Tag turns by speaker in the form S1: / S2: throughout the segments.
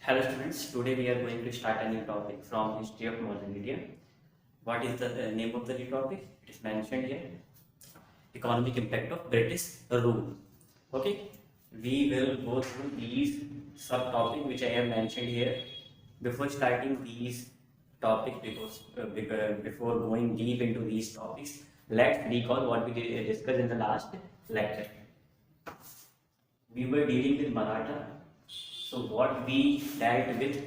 S1: Hello students, today we are going to start a new topic from history of modern India. What is the name of the new topic? It is mentioned here, economic impact of British rule. Okay, we will go through these subtopics which I have mentioned here. Before starting these topics, before going deep into these topics, let's recall what we discussed in the last lecture. We were dealing with Maratha. So what we dealt with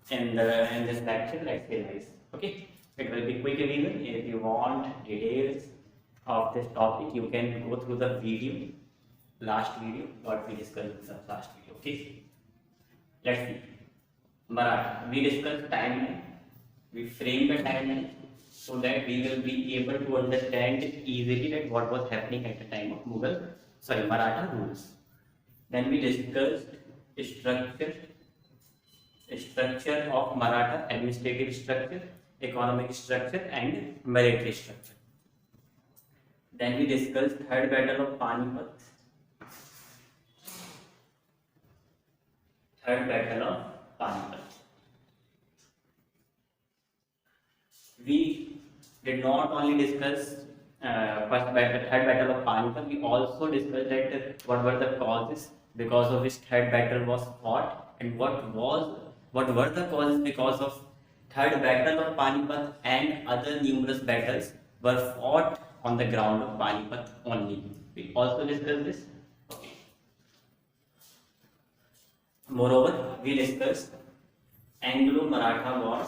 S1: in this lecture, let's revise. Okay, it will be quick revision. If you want details of this topic, you can go through the video, last video, what we discussed in the last video. Okay, let's see. Maratha. We discussed timeline. We framed the timeline so that we will be able to understand easily that what was happening at the time of Maratha rules. Then we discussed structure of Maratha, administrative structure, economic structure, and military structure. Then we discussed third battle of Panipat. Third battle of Panipat. We did not only discuss third battle of Panipat. We also discussed that what were the causes because of which third battle was fought, and what were the causes because of third battle of Panipat and other numerous battles were fought on the ground of Panipat only. We also discussed this. Okay. Moreover, we discussed Anglo-Maratha Wars.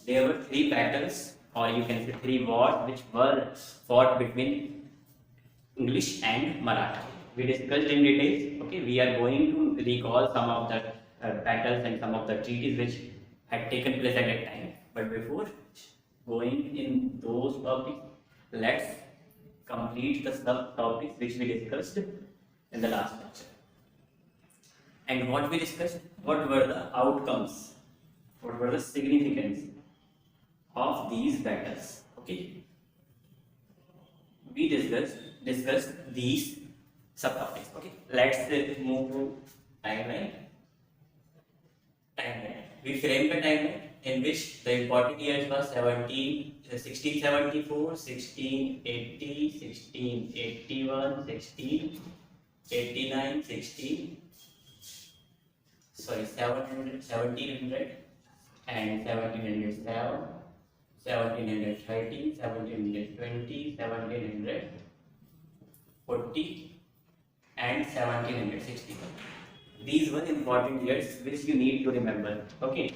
S1: There were three battles, or you can say three wars, which were fought between English and Maratha. We discussed in details. Okay, we are going to recall some of the battles and some of the treaties which had taken place at that time. But before going in those topics, let's complete the subtopics which we discussed in the last lecture. And what we discussed, what were the outcomes, what were the significance of these battles. Okay, we discussed these subtopics. Okay, let's move to timeline. We framed the timeline in which the important years were 1674, 1680, 1681, 1689, 1700 and 1707. 1730, 1720, 1740 and 1760. These were important years which you need to remember. Okay,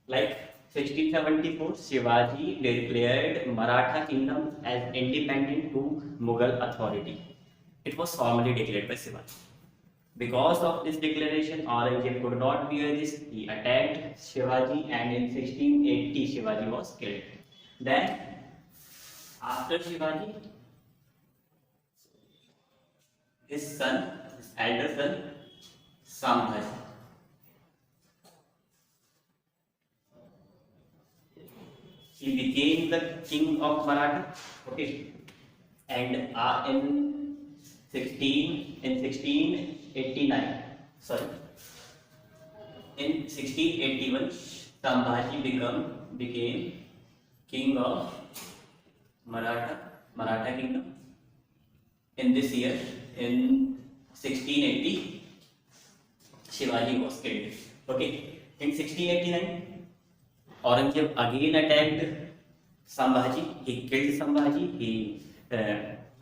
S1: like 1674, Shivaji declared Maratha kingdom as independent to Mughal authority. It was formally declared by Shivaji. Because of this declaration, Aurangzeb could not bear this. He attacked Shivaji, and in 1680 Shivaji was killed. Then, after Shivaji, his elder son, Sambhaji, he became the king of Maratha. Okay, and in 1689, sorry, in 1681, Sambhaji became king of Maratha kingdom. In this year, in 1680, Shivaji was killed. Okay, in 1689, Aurangzeb again attacked Sambhaji. He killed Sambhaji. He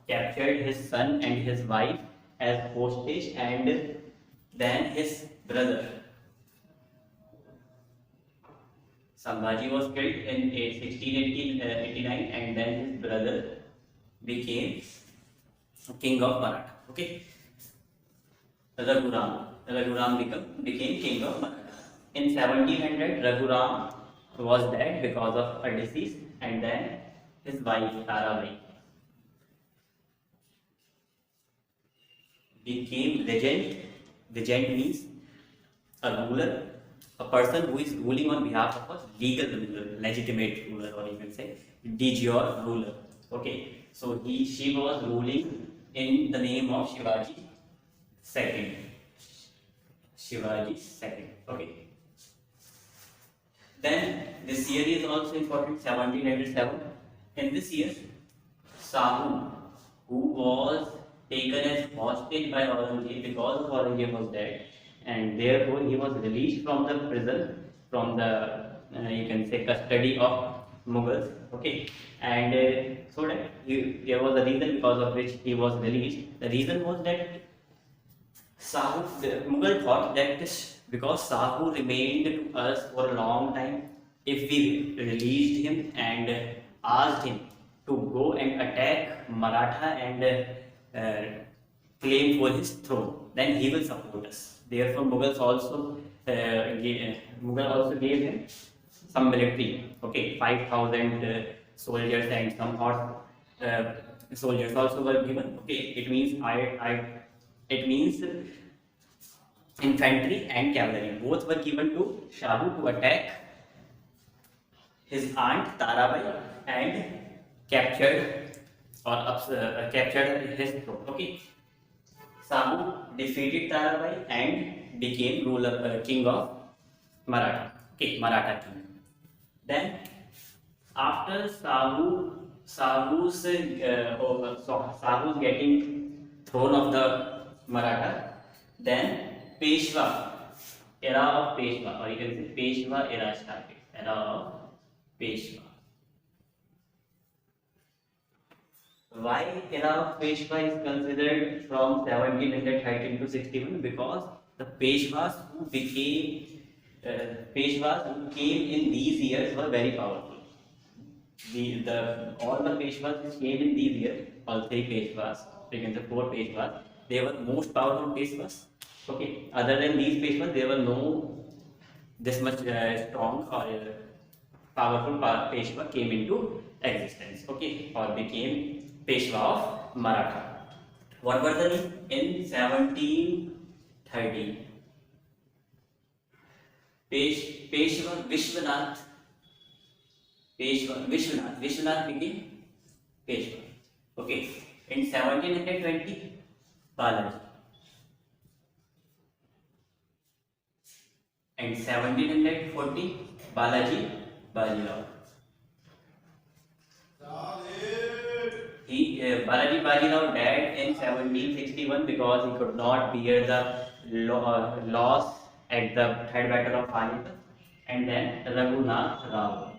S1: captured his son and his wife as hostage, and then his brother Sambhaji was killed in 1689, and then his brother became king of Maratha. Okay, Raghuram became king of Maratha. In 1700, Raghuram was dead because of a disease, and then his wife Tarabai became regent. Regent means a ruler, a person who is ruling on behalf of a legal ruler, legitimate ruler, or you can say de jure ruler. Okay, so she was ruling in the name of Shivaji II. Shivaji II. Okay. Then this year is also important, 1797. In this year, Sahu, who was taken as hostage by Aurangzeb because Aurangzeb was dead, and therefore he was released from the prison, from the you can say custody of Mughals. Okay, and so that there was a reason because of which he was released. The reason was that Sahu, the Mughal thought that this, because Sahu remained to us for a long time, if we released him and asked him to go and attack Maratha and claim for his throne, then he will support us. Therefore, Mughal also gave him some military, okay, 5,000 soldiers and some horse soldiers also were given. Okay, it means it means infantry and cavalry both were given to Shahu to attack his aunt Tarabai and captured captured his throne. Okay, Shahu defeated Tarabai and became king of Maratha. Okay, Maratha king. Then after Sahu's getting throne of the Maratha, then Peshwa, era of Peshwa, or you can say Peshwa era started. Era of Peshwa. Why era of Peshwa is considered from 1713 to 61? Because the Peshwas who came in these years were very powerful. All the Peshwas which came in these years, all three Peshwas, you can say four Peshwas, they were most powerful Peshwas. Okay, other than these Peshwas, there were no this much strong or powerful Peshwa came into existence. Okay, or became Peshwa of Maratha. What was the name? In 1730, Peshwa Vishwanath became Peshwa. Okay, in 1720, Balaji. And 1740, Balaji Bajirao. Balaji Bajirao died in 1761 because he could not bear the loss at the Third Battle of Panipat. And then Raghunath Rao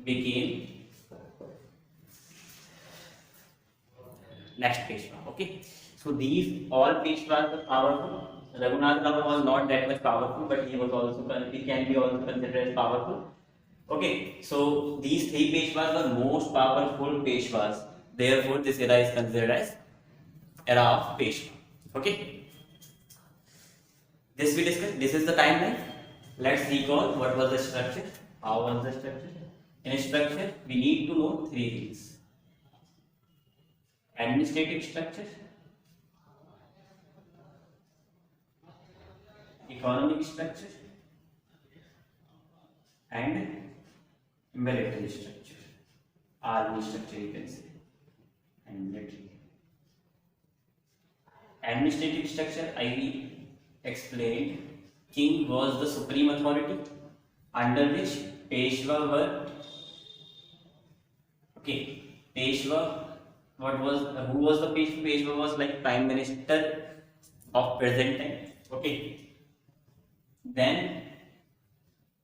S1: became next Peshwa. Okay, so these all Peshwas were powerful. Raghunath Rao was not that much powerful, but he can be also considered as powerful. Okay, so these three Peshwas were most powerful Peshwas. Therefore, this era is considered as era of Peshwa. Okay, this we discussed. This is the timeline. Let's recall what was the structure. How was the structure? In structure, we need to know three things: administrative structure, economic structure, and military structure, army structure you can say, and military. Administrative structure, I explained. King was the supreme authority under which Peshwa were. Okay, Peshwa. Who was the Peshwa? Peshwa was like prime minister of present time. Okay. Then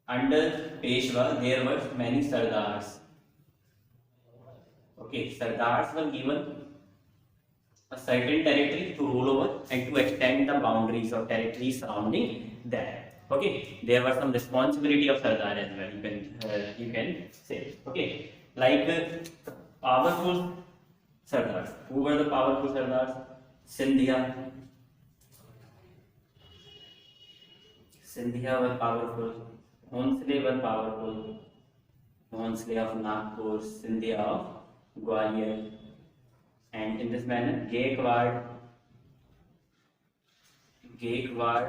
S1: under Peshwa there were many Sardars. Okay, Sardars were given a certain territory to rule over and to extend the boundaries of territory surrounding that. Okay, there was some responsibility of Sardar as well. You can say. Okay, like powerful Sardars. Who were the powerful Sardars? Sindhya. Sindhya were powerful. Bhonsle were powerful. Bhonsle of Nagpur, Sindhya of Gwalior. And in this manner, Gaikwad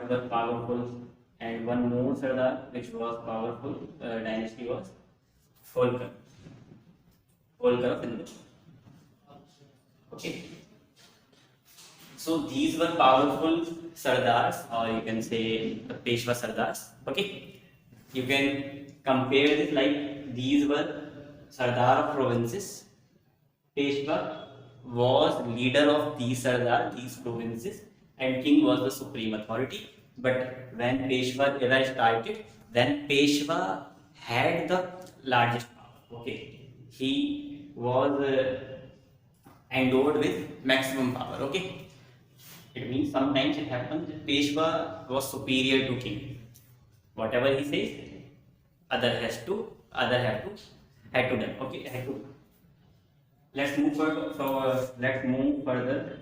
S1: were powerful, and one more Sardar which was powerful dynasty was Holkar. Holkar of Indore. Okay. So these were powerful Sardars, or you can say the Peshwa Sardars. Okay. You can compare this like these were Sardar of provinces. Peshwa was leader of these Sardar, these provinces, and king was the supreme authority. But when Peshwa era started, then Peshwa had the largest power. Okay, he was endowed with maximum power. Okay, it means sometimes it happens that Peshwa was superior to king. Whatever he says, other had to done. Okay, had to. Let's move further. Let's move further.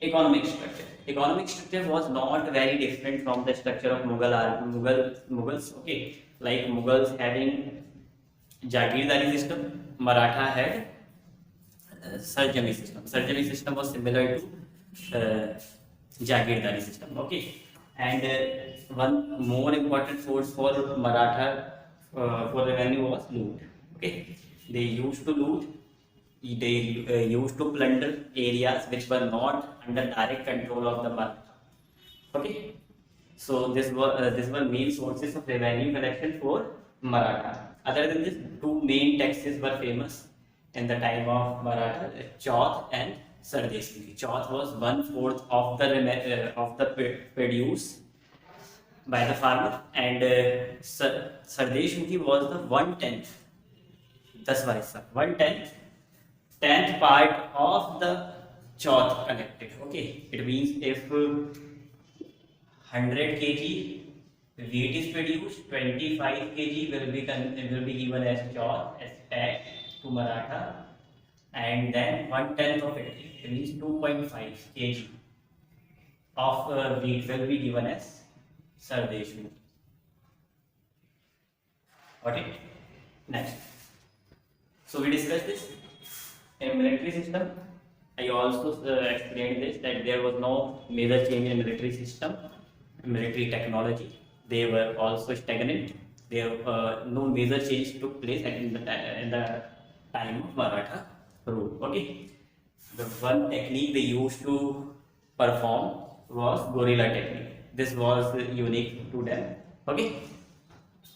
S1: Economic structure. Economic structure was not very different from the structure of Mughals. Okay, like Mughals having Jagirdari system, Maratha had Sarjami system. Sarjami system was similar to Jagirdari system. Okay, and one more important source for Maratha for revenue was loot. Okay, they used to loot. They used to plunder areas which were not under direct control of the Maratha. Okay, so these were main sources of revenue collection for Maratha. Other than this, two main taxes were famous in the time of Maratha: Chauth and Sardesh. Chauth was 1/4 of the produce by the farmer, and Sardesh was the 1/10. That's why 1/10 tenth part of the chauth collected. Okay, it means if 100 kg wheat is produced, 25 kg will be given as chauth, as tax to Maratha, and then 1/10 of it, it means 2.5 kg of wheat will be given as Sardesh. Got it? Next. So we discussed this. In military system, I also explained this that there was no major change in military system, military technology. They were also stagnant. There no major change took place in the time of Maratha rule. Okay, the one technique they used to perform was guerrilla technique. This was unique to them. Okay,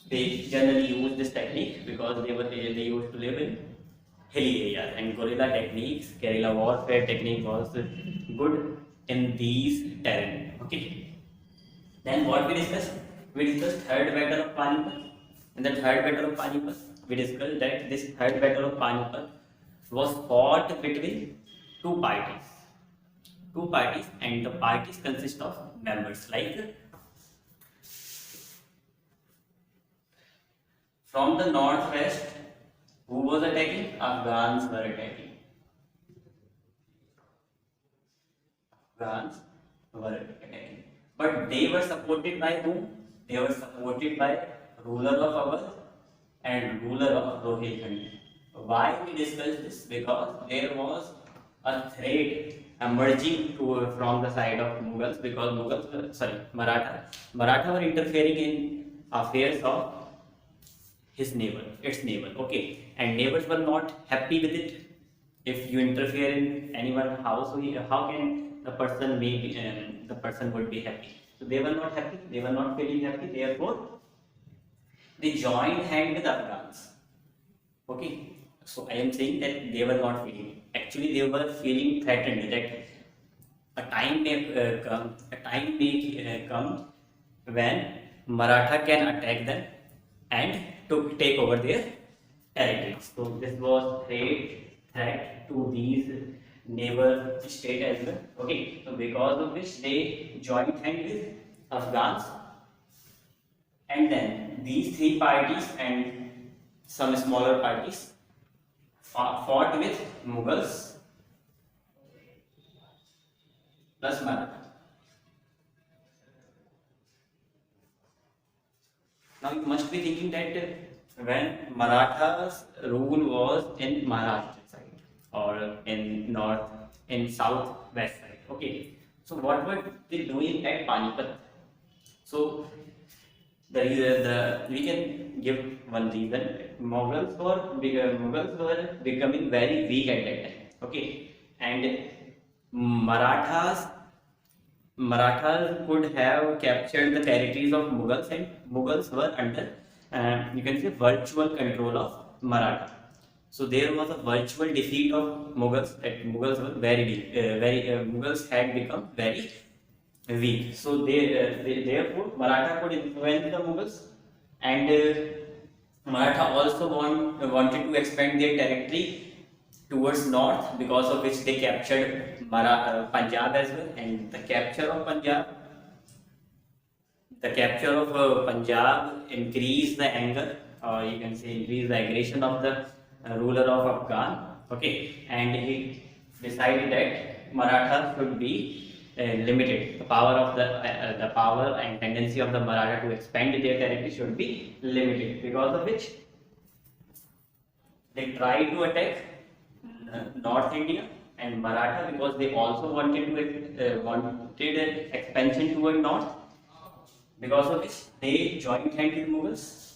S1: they generally used this technique because they used to live in hilly areas, and guerrilla warfare technique was good in these terrain. Okay. Then what we discussed? We discussed third battle of Panipat. In the third battle of Panipat, we discussed that this third battle of Panipat was fought between two parties. Two parties, and the parties consist of members like from the northwest. Who was attacking? Afghans were attacking. Afghans were attacking. But they were supported by whom? They were supported by ruler of Awadh and ruler of Rohilkhand. Why we discuss this? Because there was a threat emerging from the side of Mughals, because Maratha were interfering in affairs of its neighbor. Okay, and neighbors were not happy with it. If you interfere in anyone's house, how can the person would be happy? So they were not happy. They were not feeling happy. Therefore, they joined hand with Afghans. Okay, so I am saying that they were not feeling. Actually, they were feeling threatened that a time may come when Maratha can attack them and to take over their territories. So this was threat to these neighbor state as well. Okay, so because of which they joined hand with Afghans, and then these three parties and some smaller parties fought with Mughals plus Maratha. Now you must be thinking that when Maratha's rule was in Maharashtra side or in south west side. Okay, so what were they doing at Panipat? So we can give one reason. Mughals were becoming very weak at that time. Okay, and Marathas Marathas could have captured the territories of Mughals, and Mughals were under, you can say, virtual control of Maratha. So there was a virtual defeat of Mughals. That Mughals were Mughals had become very weak. So therefore Maratha could influence the Mughals, and Maratha also wanted to expand their territory towards north, because of which they captured Punjab as well. And the capture of Punjab increased the anger, or you can say increased the aggression of the ruler of Afghan. Okay, and he decided that Maratha should be limited. The power and tendency of the Maratha to expand their territory should be limited, because of which they tried to attack North India and Maratha, because they also wanted expansion toward north, because of which they joined hand with Mughals.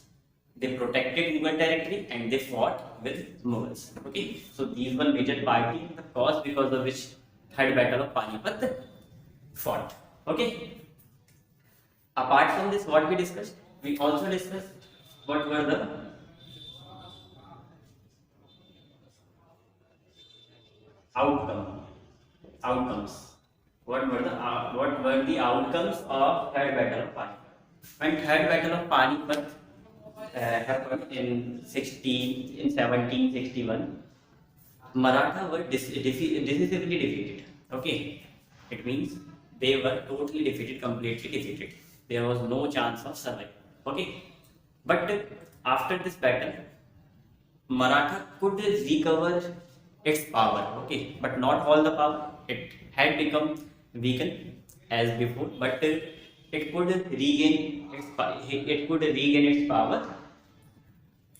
S1: They protected Mughal territory and they fought with Mughals. Okay, so these were major party, the cause because of which Third Battle of Panipat fought. Okay. Apart from this, what we discussed, we also discussed what were the outcome outcomes. What were the outcomes of Third Battle of Panipat? When Third Battle of Panipat happened in 1761, Maratha were decisively defeated. Okay, it means they were totally defeated, completely defeated. There was no chance of survival. Okay, but after this battle, Maratha could recover its power. Okay, but not all the power. It had become weakened as before, but it could regain its power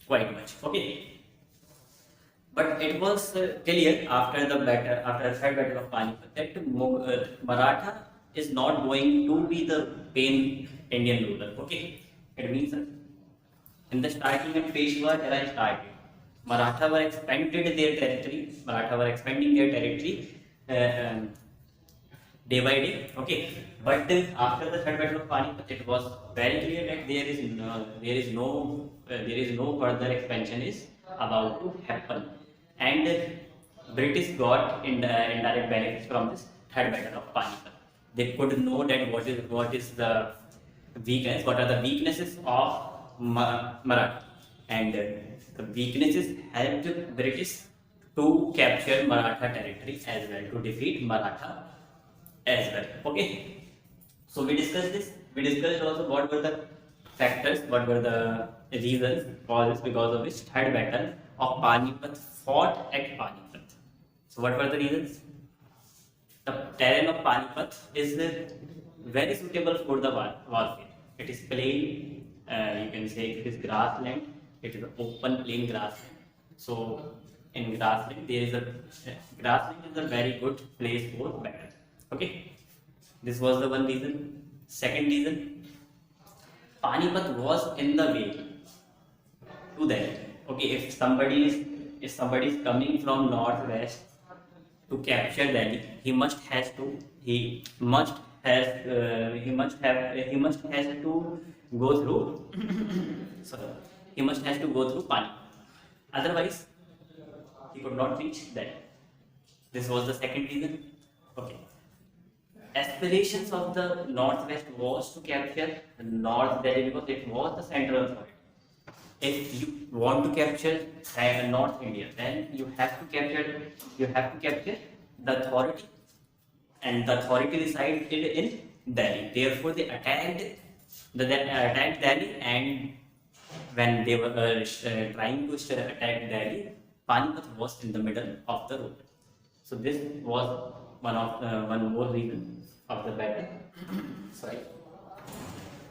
S1: quite much. Okay, but it was clear after the Third Battle of Panipat that Maratha is not going to be the main Indian ruler. Okay, it means in the starting of Peshwa era started, Maratha were expanding their territory. Day by day. Okay, but after the Third Battle of Panipat, it was very clear that there is no further expansion is about to happen, and British got indirect benefits from this Third Battle of Panipat. They could know that what is the weakness, what are the weaknesses of Maratha, and the weaknesses helped British to capture Maratha territory as well, to defeat Maratha as well. Okay, so we discussed this. We discussed also what were the factors, what were the reasons, causes because of which Third Battle of Panipat fought at Panipat. So what were the reasons? The terrain of Panipat is very suitable for the warfare. It is plain, you can say it is grassland. It is an open plain grassland. So in grassland is a very good place for battle. Okay, this was the one reason. Second reason, Panipat was in the way to Delhi. Okay, if somebody is coming from northwest to capture Delhi, he must has to go through sorry, he must has to go through Panipat. Otherwise, he could not reach Delhi. This was the second reason. Okay. Aspirations of the northwest was to capture North Delhi because it was the central authority. If you want to capture North India, then you have to capture the authority, and the authority resided in Delhi. Therefore, they attacked Delhi, and when they were trying to attack Delhi, Panipat was in the middle of the road. So this was one more reason of the battle. Sorry.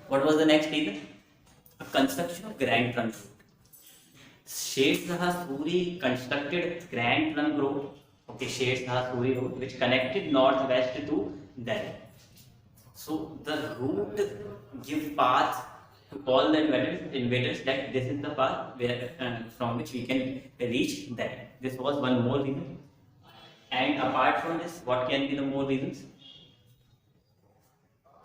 S1: What was the next reason? A construction of Grand Trunk Road. Sher Shah Suri constructed Grand Trunk Road. Okay, Sher Shah Suri Road, which connected northwest to Delhi. So the route give path to all the invaders that this is the path where from which we can reach there. This was one more reason. And apart from this, what can be the more reasons?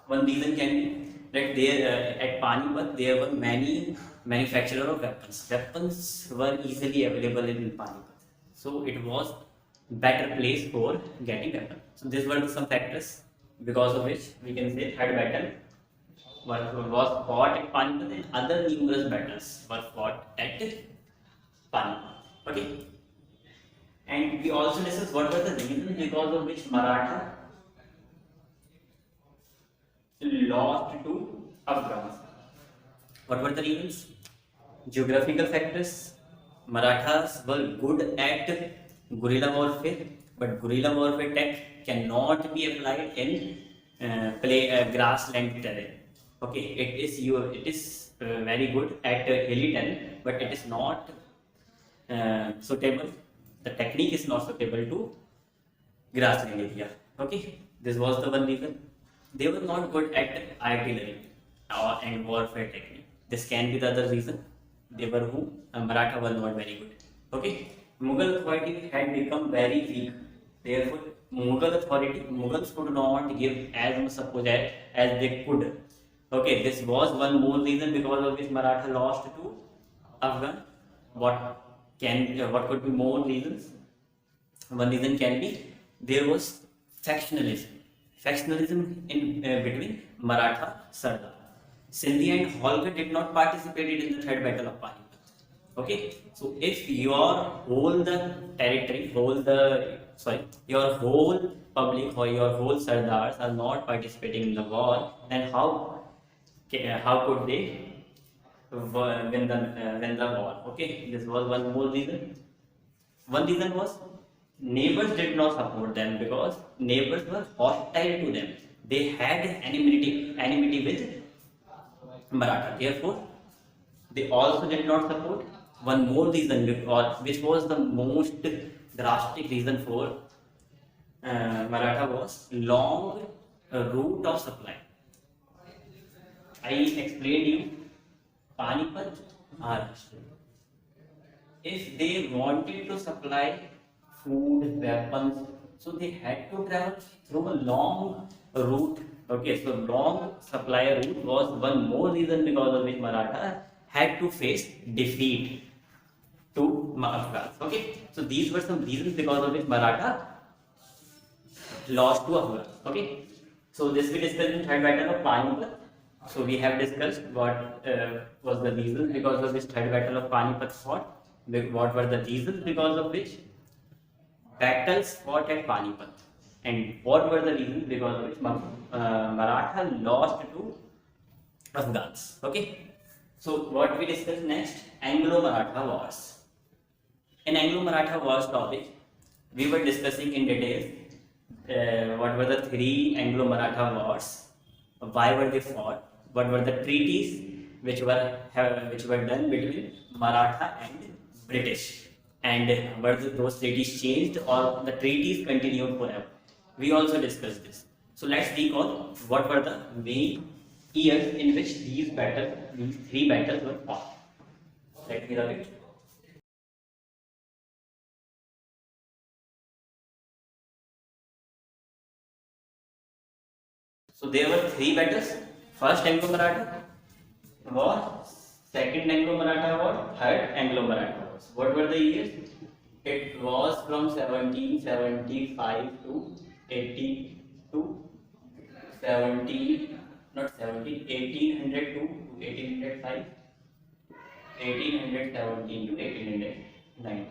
S1: One reason can be that there at Panipat there were many manufacturers of weapons. Weapons were easily available in Panipat, so it was better place for getting weapons. So these were some factors because of which we can say third battle was fought at Panipat, and other numerous battles were fought at Panipat. Okay, and we also discussed what were the reasons because of which Maratha lost to Afghans. What were the reasons? Geographical factors. Marathas were good at guerrilla warfare, but guerrilla warfare tech cannot be applied in grassland terrain. Okay, it is very good at hilly terrain, but it is not suitable. The technique is not suitable to grassland area. Okay, this was the one reason. They were not good at artillery and warfare technique. This can be the other reason. They were who? Maratha were not very good. Okay, Mughal authority had become very weak. Therefore, Mughals could not give as much support as they could. Okay, this was one more reason because of which Maratha lost to Afghan. What could be more reasons? One reason can be there was factionalism. Factionalism in between Maratha Sardar. Sindhi and Holkar did not participate in the third battle of Panipat. Okay, so if your whole the territory, your whole public or your whole Sardars are not participating in the war, then how could they win the war? Okay, this was one more reason. One reason was neighbors did not support them because neighbors were hostile to them. They had enmity with Maratha. Therefore, they also did not support. One more reason, which was the most drastic reason for Maratha, was long route of supply. I explained you Panipat, Maharashtra. If they wanted to supply food, weapons, so they had to travel through a long route. Okay, so long supply route was one more reason because of which Maratha had to face defeat to Afghans. Okay, so these were some reasons because of which Maratha lost to Afghans. Okay, so this we discussed in third battle of Panipat. So we have discussed what was the reasons because of which third battle of Panipat fought. What were the reasons because of which battles fought at Panipat, and what were the reasons because of which Maratha lost to Afghans. Okay, so what we discuss next, Anglo-Maratha wars. In Anglo-Maratha wars topic, we were discussing in detail what were the three Anglo-Maratha wars, why were they fought, what were the treaties which were done between Maratha and British, and whether those treaties changed or the treaties continued forever. We also discussed this. So let's recall what were the main years in which these three battles were fought. Let me repeat. So there were three battles. First Anglo-Maratha War, second Anglo-Maratha War, third Anglo-Maratha War. What were the years? It was from 1775 to 80 to 17, not 17, 1800 to 1805, 1817 to 1819.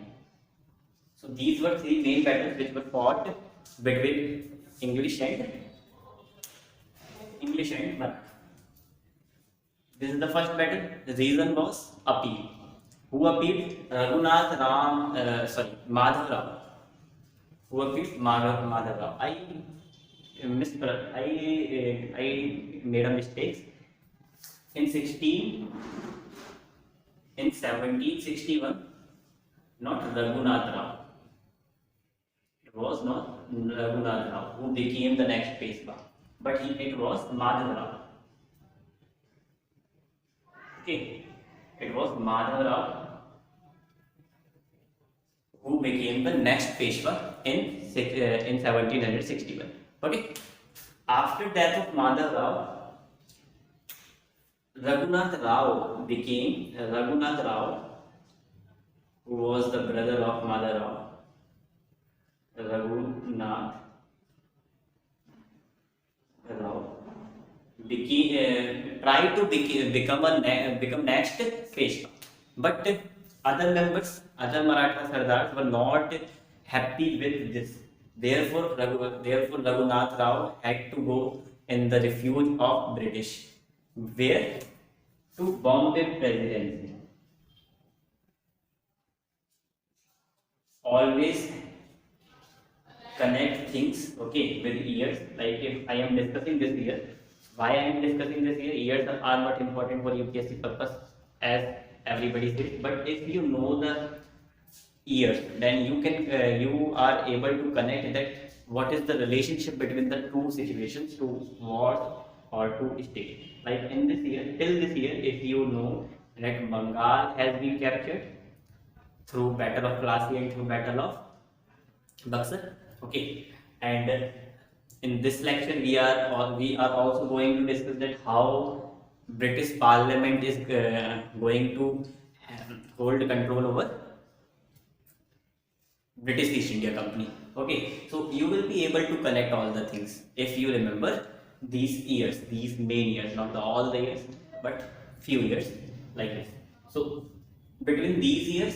S1: So these were three main battles which were fought between English and Maratha. This is the first battle. The reason was appeal. Who appealed? Madhav Rao. Who appealed? Madhav Rao. I made a mistake. In 1761, not Raghunath Rao. It was not Raghunath Rao who became the next Peshwa, but it was Madhav Rao. Okay, it was Madhav Rao who became the next Peshwa in 1761. Okay, after death of Madhav Rao, Raghunath Rao, who was the brother of Madhav Rao. Raghunath Rao tried to become next Peshwa, but other Maratha Sardars were not happy with this. Therefore, Raghunath Rao had to go in the refuge of British, where to Bombay Presidency. Always connect things, okay, with years. Like if I am discussing this year, why I am discussing this year, years are not important for UPSC purpose, as everybody says. But if you know the years, then you are able to connect that what is the relationship between the two situations, two wars or two states. Like in this year, till this year, if you know that Bengal has been captured through Battle of Plassey and through Battle of Buxar. Okay, and in this lecture we are also going to discuss that how British Parliament is going to hold control over British East India Company. Okay, so you will be able to connect all the things if you remember these years, these main years, not all the years, but few years like this. So between these years,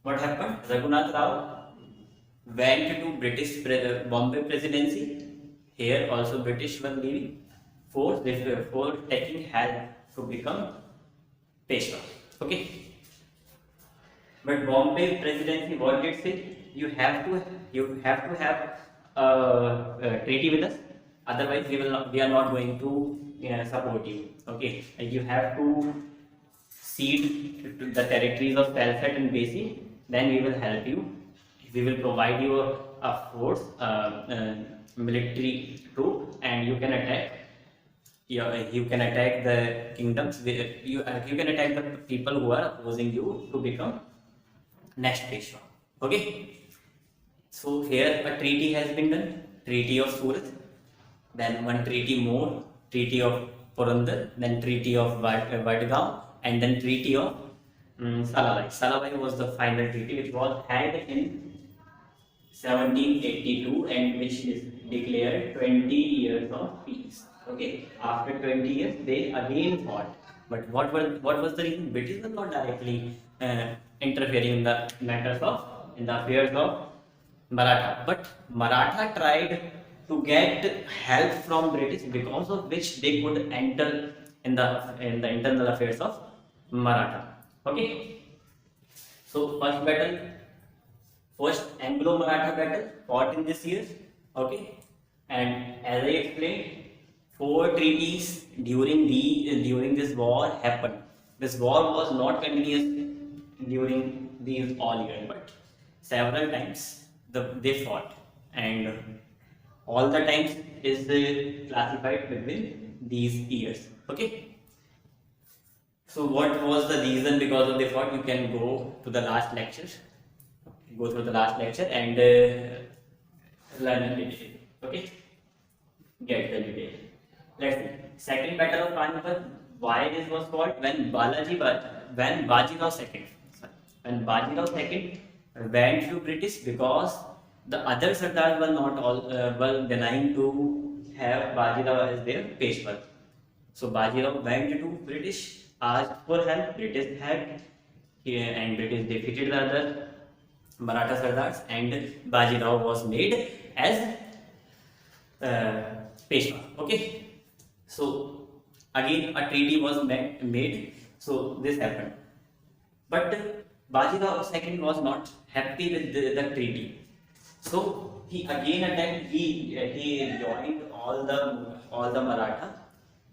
S1: what happened? Raghunath Rao went to Bombay Presidency. Here also British were leaving for taking help to become Peshwa. Okay, but Bombay Presidency, what did say? You have to have a treaty with us. Otherwise, we are not going to support you. Okay, you have to cede to the territories of Telford and Basie. Then we will help you. We will provide you a force, military troop, and you can attack. You can attack the kingdoms. You can attack the people who are opposing you to become next Peshwa. Okay. So here a treaty has been done. Treaty of Surat. Then one treaty more. Treaty of Purandar. Then treaty of Vadgaon, and then treaty of Salabai. Salabai was the final treaty which was had in 1782 and which is declared 20 years of peace. Okay, after 20 years they again fought. But what was the reason? British were not directly interfering in the affairs of Maratha, but Maratha tried to get help from British, because of which they could enter in the internal affairs of Maratha. Okay, so first Anglo-Maratha battle fought in this year. Okay, and as I explained, four treaties during this war happened. This war was not continuous during these all years, but several times they fought, and all the times is classified between these years. Okay. So what was the reason because of the fought? You can go to the last lecture, go through the last lecture and learn in detail. Okay, get the detail. Let's see. Second battle of Panipat. Why this was fought? When Bajirao II went to British, because the other Sardars were not all were denying to have Bajirao as their Peshwa. So Bajirao went to British, asked for help. British helped, and British defeated the other Maratha Sardars, and Bajirao was made as Peshwa. Okay, so again a treaty was made. So this happened, but Bajirao II was not happy with the treaty. So he again attacked. He joined all the Maratha.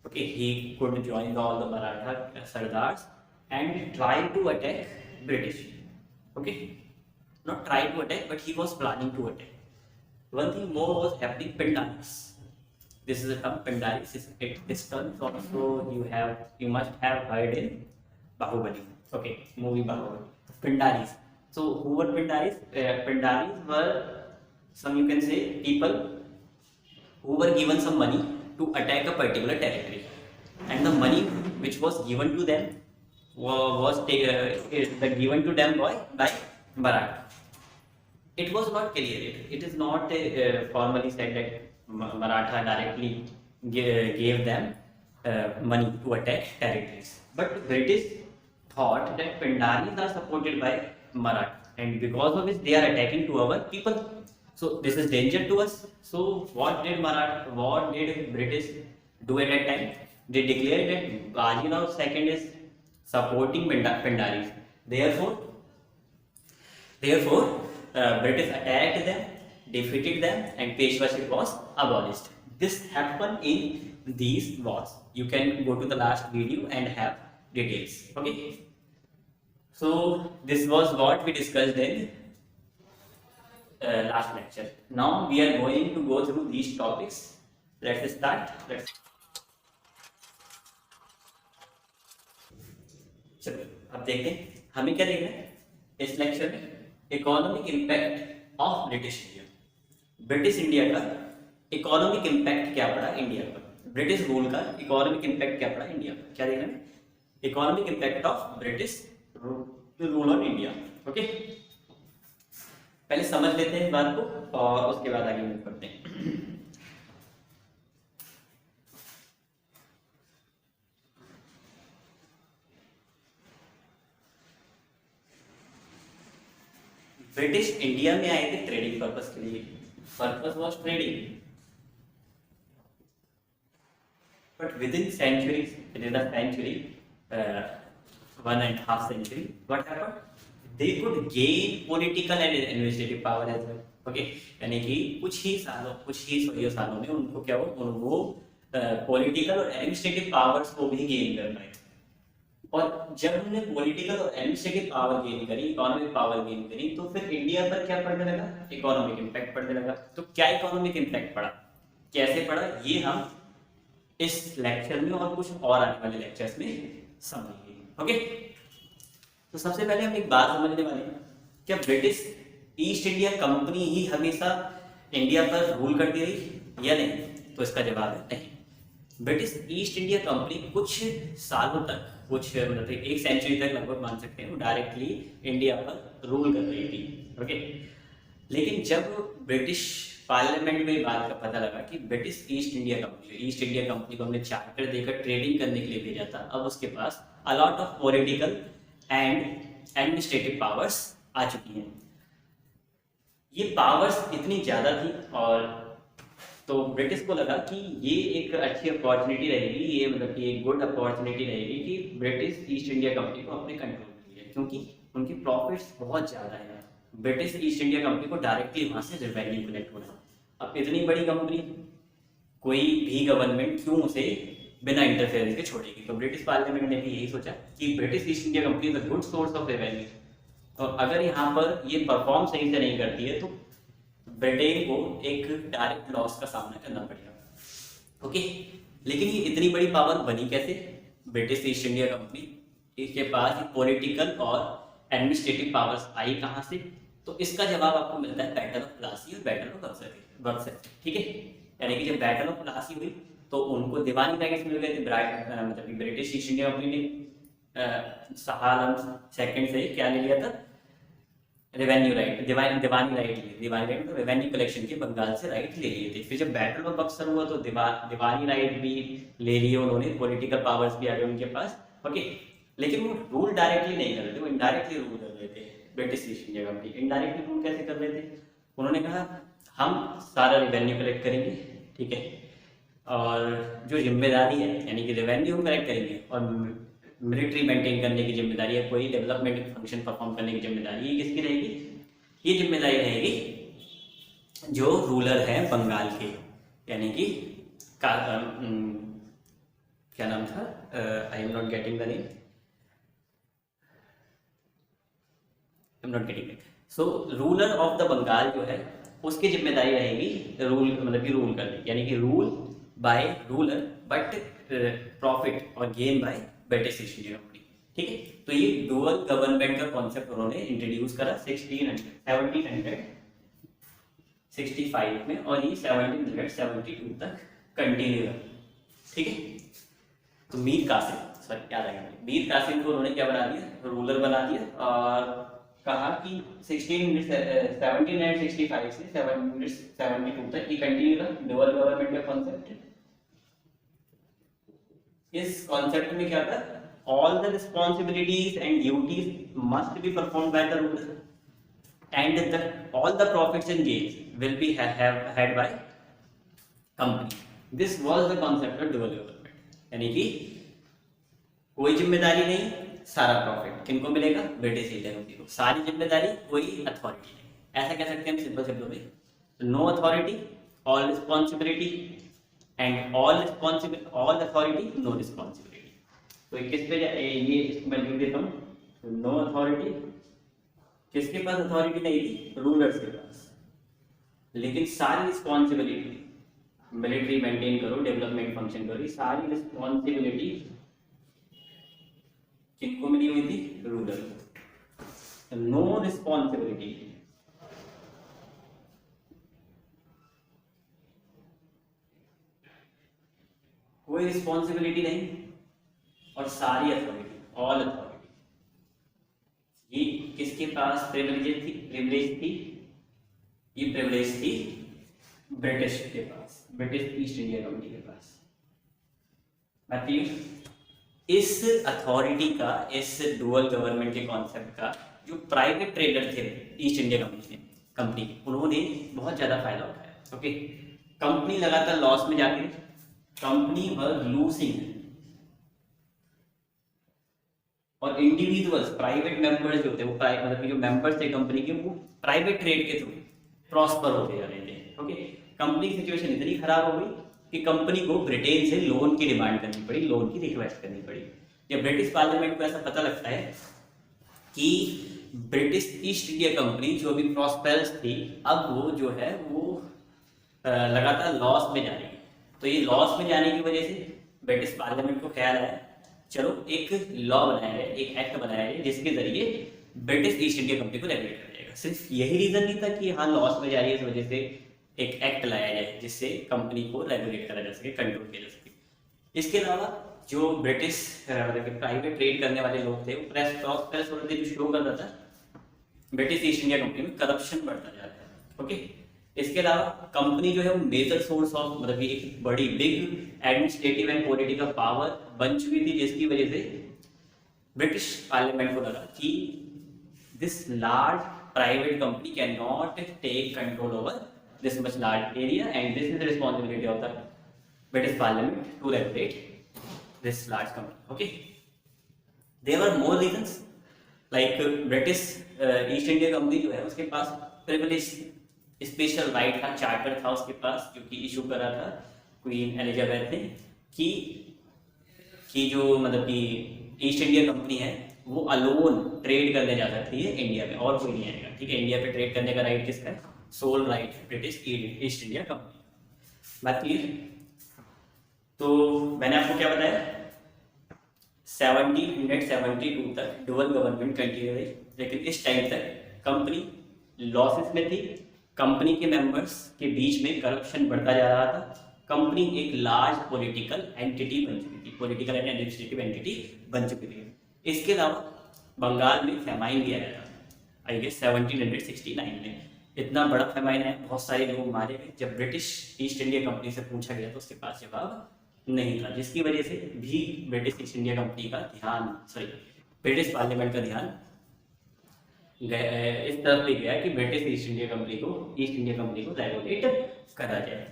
S1: Okay, he could join all the Maratha Sardars and try to attack British. Okay, not try to attack, but he was planning to attack. One thing more was happening. this is a term Pindaris. This term also you must have heard in Bahubali. Okay, movie Bahubali. Pindaris. So who were Pindaris? Pindaris were some, you can say, people who were given some money to attack a particular territory, and the money which was given to them given to them by Maratha. It was not clear. It is not formally said that Maratha directly gave them money to attack territories. But British thought that Pindaris are supported by Maratha, and because of which they are attacking to our people. So this is danger to us. So what did British do at that time? They declared that Bajirao II is supporting Pindaris. Therefore, British attacked them, defeated them, and Peshwaship was abolished. This happened in these wars. You can go to the last video and have details. Okay. So this was what we discussed in last lecture. Now we are going to go through these topics. Let's start. चलो अब देखते हैं हमें क्या देखना है इस lecture में। Economic impact of British India. British India का इकोनॉमिक इम्पैक्ट क्या पड़ा इंडिया पर, ब्रिटिश रूल का इकोनॉमिक इम्पैक्ट क्या पड़ा इंडिया पर, क्या देखना है? Economic impact of British rule on India. Okay, पहले समझ लेते हैं इस बात को और उसके बाद आगे मूव करते हैं। ब्रिटिश इंडिया में आए थे ट्रेडिंग पर्पस के लिए। Purpose was trading, but within centuries, within century, 1.5 century, what happened? They could gain political and administrative power as well. Okay, यानी कि कुछ ही 100 सालों में उनको क्या हुआ, उनको पॉलिटिकल और एडमिनिस्ट्रेटिव पावर्स को भी गेन कर पाए। और जब उन्होंने पॉलिटिकल और एडमिनिस्ट्रेटिव पावर गेन करी, इकोनॉमिक पावर गेन करी, तो फिर इंडिया पर क्या पड़ने लगा? इकोनॉमिक इम्पैक्ट पड़ने लगा। तो क्या इकोनॉमिक इम्पैक्ट पड़ा, कैसे पड़ा, ये हम इस लेक्चर में और कुछ और आने वाले लेक्चर्स में समझेंगे। ओके, तो सबसे पहले हम एक बात समझने वाले हैं, क्या ब्रिटिश ईस्ट इंडिया कंपनी ही हमेशा इंडिया पर रूल करती रही या नहीं? तो इसका जवाब है नहीं। ब्रिटिश ईस्ट इंडिया कंपनी कुछ सालों तक, कुछ मतलब 1 सेंचुरी तक लगभग मान सकते हैं, वो डायरेक्टली इंडिया पर रूल कर रही थी। ओके, लेकिन जब ब्रिटिश पार्लियामेंट में बात का पता लगा कि ब्रिटिश ईस्ट इंडिया कंपनी को हमने चार्टर देकर ट्रेडिंग करने के लिए भेजा था, अब उसके पास a lot of political and administrative powers आ चुकी हैं। ये पावर्स इतनी ज़्यादा थी और तो ब्रिटिश को लगा कि ये एक अच्छी अपॉर्चुनिटी रहेगी, ये मतलब कि एक गुड अपॉर्चुनिटी रहेगी कि ब्रिटिश ईस्ट इंडिया कंपनी को अपने कंट्रोल में लिया, क्योंकि उनकी प्रॉफिट्स बहुत ज़्यादा है। ब्रिटिश ईस्ट इंडिया कंपनी को डायरेक्टली वहाँ से रेवेन्यू कलेक्ट होना। अब इतनी बड़ी कंपनी, कोई भी गवर्नमेंट क्यों उसे बिना इंटरफेरेंस के छोड़ेगी? तो ब्रिटिश पार्लियामेंट ने भी यही सोचा कि British East India company is a good source of revenue, और अगर यहाँ पर ये परफॉर्म सही से नहीं करती है तो ब्रिटेन को एक डायरेक्ट लॉस का सामना करना पड़ेगा। ओके, लेकिन ये इतनी बड़ी पावर बनी कैसे? ब्रिटिश ईस्ट इंडिया कंपनी, इसके पास पॉलिटिकल और एडमिनिस्ट्रेटिव पावर्स आई कहाँ से? तो इसका जवाब आपको मिलता है बैटल ऑफ प्लासी और बैटल ऑफ बक्सर। ठीक है, यानी कि जब बैटल ऑफ प्लासी हुई तो उनको दीवानी राइट्स मिल गए थे। मतलब कि ब्रिटिश ईस्ट इंडिया कंपनी ने शाह आलम सेकंड से क्या ले लिया था? रेवेन्यू राइट, दीवानी राइट तो रेवेन्यू कलेक्शन के बंगाल से राइट ले लिए थे। फिर जब बैटल ऑफ बक्सर हुआ तो दीवानी राइट भी ले लिए उन्होंने, पॉलिटिकल पावर्स भी आ गए उनके पास। ओके, लेकिन वो रूल डायरेक्टली नहीं कर रहे थे, वो इनडायरेक्टली रूल कर रहे थे। British East India company indirectly rule कैसे कर रहे थे? उन्होंने कहा हम सारा रेवेन्यू कलेक्ट करेंगे, ठीक है, और जो जिम्मेदारी है यानी कि रेवेन्यू हम कलेक्ट करेंगे और मिलिट्री मेंटेन करने की जिम्मेदारी है, कोई डेवलपमेंट फंक्शन परफॉर्म करने की जिम्मेदारी ये किसकी रहेगी? ये जिम्मेदारी रहेगी जो रूलर है बंगाल के, यानी कि क्या नाम था? I am not getting the name, so ruler of the Bengal जो है उसकी जिम्मेदारी रहेगी रूल, मतलब कि रूल करने, यानी कि rule by ruler but profit और gain by British East India Company. ठीक है, तो ये डुअल गवर्नमेंट का कॉन्सेप्ट उन्होंने इंट्रोड्यूस करा 1765 में, और ये 1772 तक कंटिन्यू रहा। ठीक है, तो मीर कासिम, सॉरी याद आ गया, मीर कासिम को उन्होंने क्या बना दिया, रूलर बना दिया, और कहा कि 1765 से 1772 तक ये कंटिन्यू रहा डुअल गवर्नमेंट का कॉन्सेप्ट। इस कॉन्सेप्ट में क्या था, all the responsibilities and duties must be performed by the ruler and all the profits and gains will be had by company. This was the concept of dual government, यानी कि कोई जिम्मेदारी नहीं, सारा प्रॉफिट किनको मिलेगा, ब्रिटिश इंडिया कंपनी को, सारी जिम्मेदारी, कोई अथॉरिटी नहीं। ऐसा कह सकते हैं हम सिंपल शब्दों में, no authority all responsibility and all authority no responsibility. तो किस पे ये इसको मैं लिख देता हूँ, नो अथॉरिटी, किसके पास अथॉरिटी नहीं थी, रूलर्स के पास, लेकिन सारी रिस्पॉन्सिबिलिटी, मिलिट्री मेंटेन करो, डेवलपमेंट फंक्शन करो, सारी रिस्पॉन्सिबिलिटी किनको मिली हुई थी, रूलर को। नो रिस्पॉन्सिबिलिटी, कोई रिस्पॉन्सिबिलिटी नहीं, और सारी अथॉरिटी, ऑल अथॉरिटी, ये किसके पास प्रिविलेज थी, ये प्रिविलेज थी ब्रिटिश के पास, ब्रिटिश ईस्ट इंडिया कंपनी के पास। मतलब इस अथॉरिटी का, इस डुअल गवर्नमेंट के कॉन्सेप्ट का जो प्राइवेट ट्रेडर थे ईस्ट इंडिया कंपनी के, उन्होंने बहुत ज्यादा फायदा उठाया। ओके, कंपनी लगातार लॉस में जाती, कंपनी वाज लूजिंग, और इंडिविजुअल्स, प्राइवेट मेंबर्स जो थे, वो मतलब जो मेंबर्स थे कंपनी के, वो प्राइवेट ट्रेड के थ्रू प्रॉस्पर होते जा रहे थे। ओके, कंपनी की सिचुएशन इतनी खराब हो गई कि कंपनी को ब्रिटेन से लोन की डिमांड करनी पड़ी, लोन की रिक्वेस्ट करनी पड़ी। जब ब्रिटिश पार्लियामेंट को ऐसा पता लगता है कि ब्रिटिश ईस्ट इंडिया कंपनी जो भी प्रॉस्पेरस थी, अब वो जो है वो लगातार लॉस में जा रही है, तो ये लॉस में जाने की वजह से ब्रिटिश पार्लियामेंट को ख्याल आया, चलो एक लॉ बनाया जाए, एक एक्ट बनाया जाए जिसके जरिए ब्रिटिश ईस्ट इंडिया कंपनी को रेगुलेट किया जाएगा। सिर्फ यही रीजन नहीं था कि हाँ लॉस में जा रही है, इस वजह से एक एक्ट लाया जाए जिससे कंपनी को रेगुलेट करा जा सके, कंट्रोल किया जा सके। इसके अलावा जो ब्रिटिश मतलब प्राइवेट ट्रेड करने वाले लोग थे, वो प्रेस जो शो कर रहा था, ब्रिटिश ईस्ट इंडिया कंपनी में करप्शन बढ़ता जा रहा है। ओके, इसके अलावा कंपनी जो है वो मेजर सोर्स ऑफ, मतलब एक बड़ी big administrative and political power बन चुकी थी, जिसकी वजह से ब्रिटिश पार्लियामेंट को लगा कि this large private company can not take control over this much large area and this is the responsibility of the British parliament to regulate this large company. Okay, there are more reasons, like British East India company जो है उसके पास privilege special right था, charter था उसके पास, जो कि issue करा था क्वीन एलिजाबेथ ने, कि जो मतलब कि ईस्ट इंडिया कंपनी है वो अलोन ट्रेड करने जा सकती है इंडिया में, और कोई नहीं आएगा। ठीक है, इंडिया पे ट्रेड करने का राइट किसका है, sole right British East India company. बात क्लियर? तो मैंने आपको क्या बताया, 1772 तक डुअल गवर्नमेंट कंटिन्यू रही, लेकिन इस टाइम तक कंपनी लॉसेस में थी, कंपनी के मेंबर्स के बीच में करप्शन बढ़ता जा रहा था, कंपनी एक लार्ज पॉलिटिकल एंटिटी बन चुकी थी, पॉलिटिकल एंड एडमिनिस्ट्रेटिव एंटिटी बन चुकी थी। इसके अलावा बंगाल में फेमाइन भी आया था, आई गेस 1769 में। इतना बड़ा फेमाइन है, बहुत सारे लोग मारे गए। जब ब्रिटिश ईस्ट इंडिया कंपनी से पूछा गया तो उसके पास जवाब नहीं था, जिसकी वजह से भी ब्रिटिश ईस्ट इंडिया कंपनी का ध्यान, ब्रिटिश पार्लियामेंट का ध्यान इस तरफ ले गया कि ब्रिटिश ईस्ट इंडिया कंपनी को रेगुलेट करा जाए।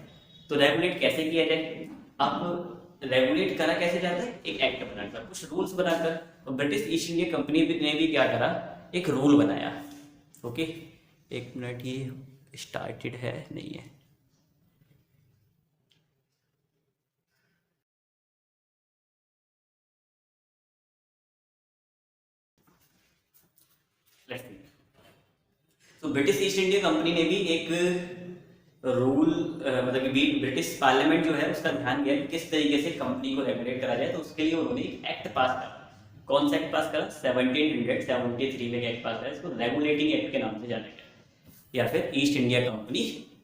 S1: तो रेगुलेट कैसे किया जाए, अब रेगुलेट करा कैसे जाता है, एक एक्ट बनाकर, कुछ रूल्स बनाकर। और ब्रिटिश ईस्ट इंडिया कंपनी ने भी क्या करा, एक रूल बनाया। ओके, एक मिनट, ये स्टार्टेड है नहीं है, तो ब्रिटिश ईस्ट इंडिया कंपनी ने भी एक रूल मतलब कि ब्रिटिश पार्लियामेंट जो है उसका ध्यान गया कि किस तरीके से कंपनी को रेगुलेट करा जाए, तो उसके लिए उन्होंने एक एक्ट पास करा। कौन सा एक्ट पास करा? 1773 में एक्ट पास करा, इसको रेगुलेटिंग एक्ट के नाम से जाना गया, या फिर ईस्ट इंडिया कंपनी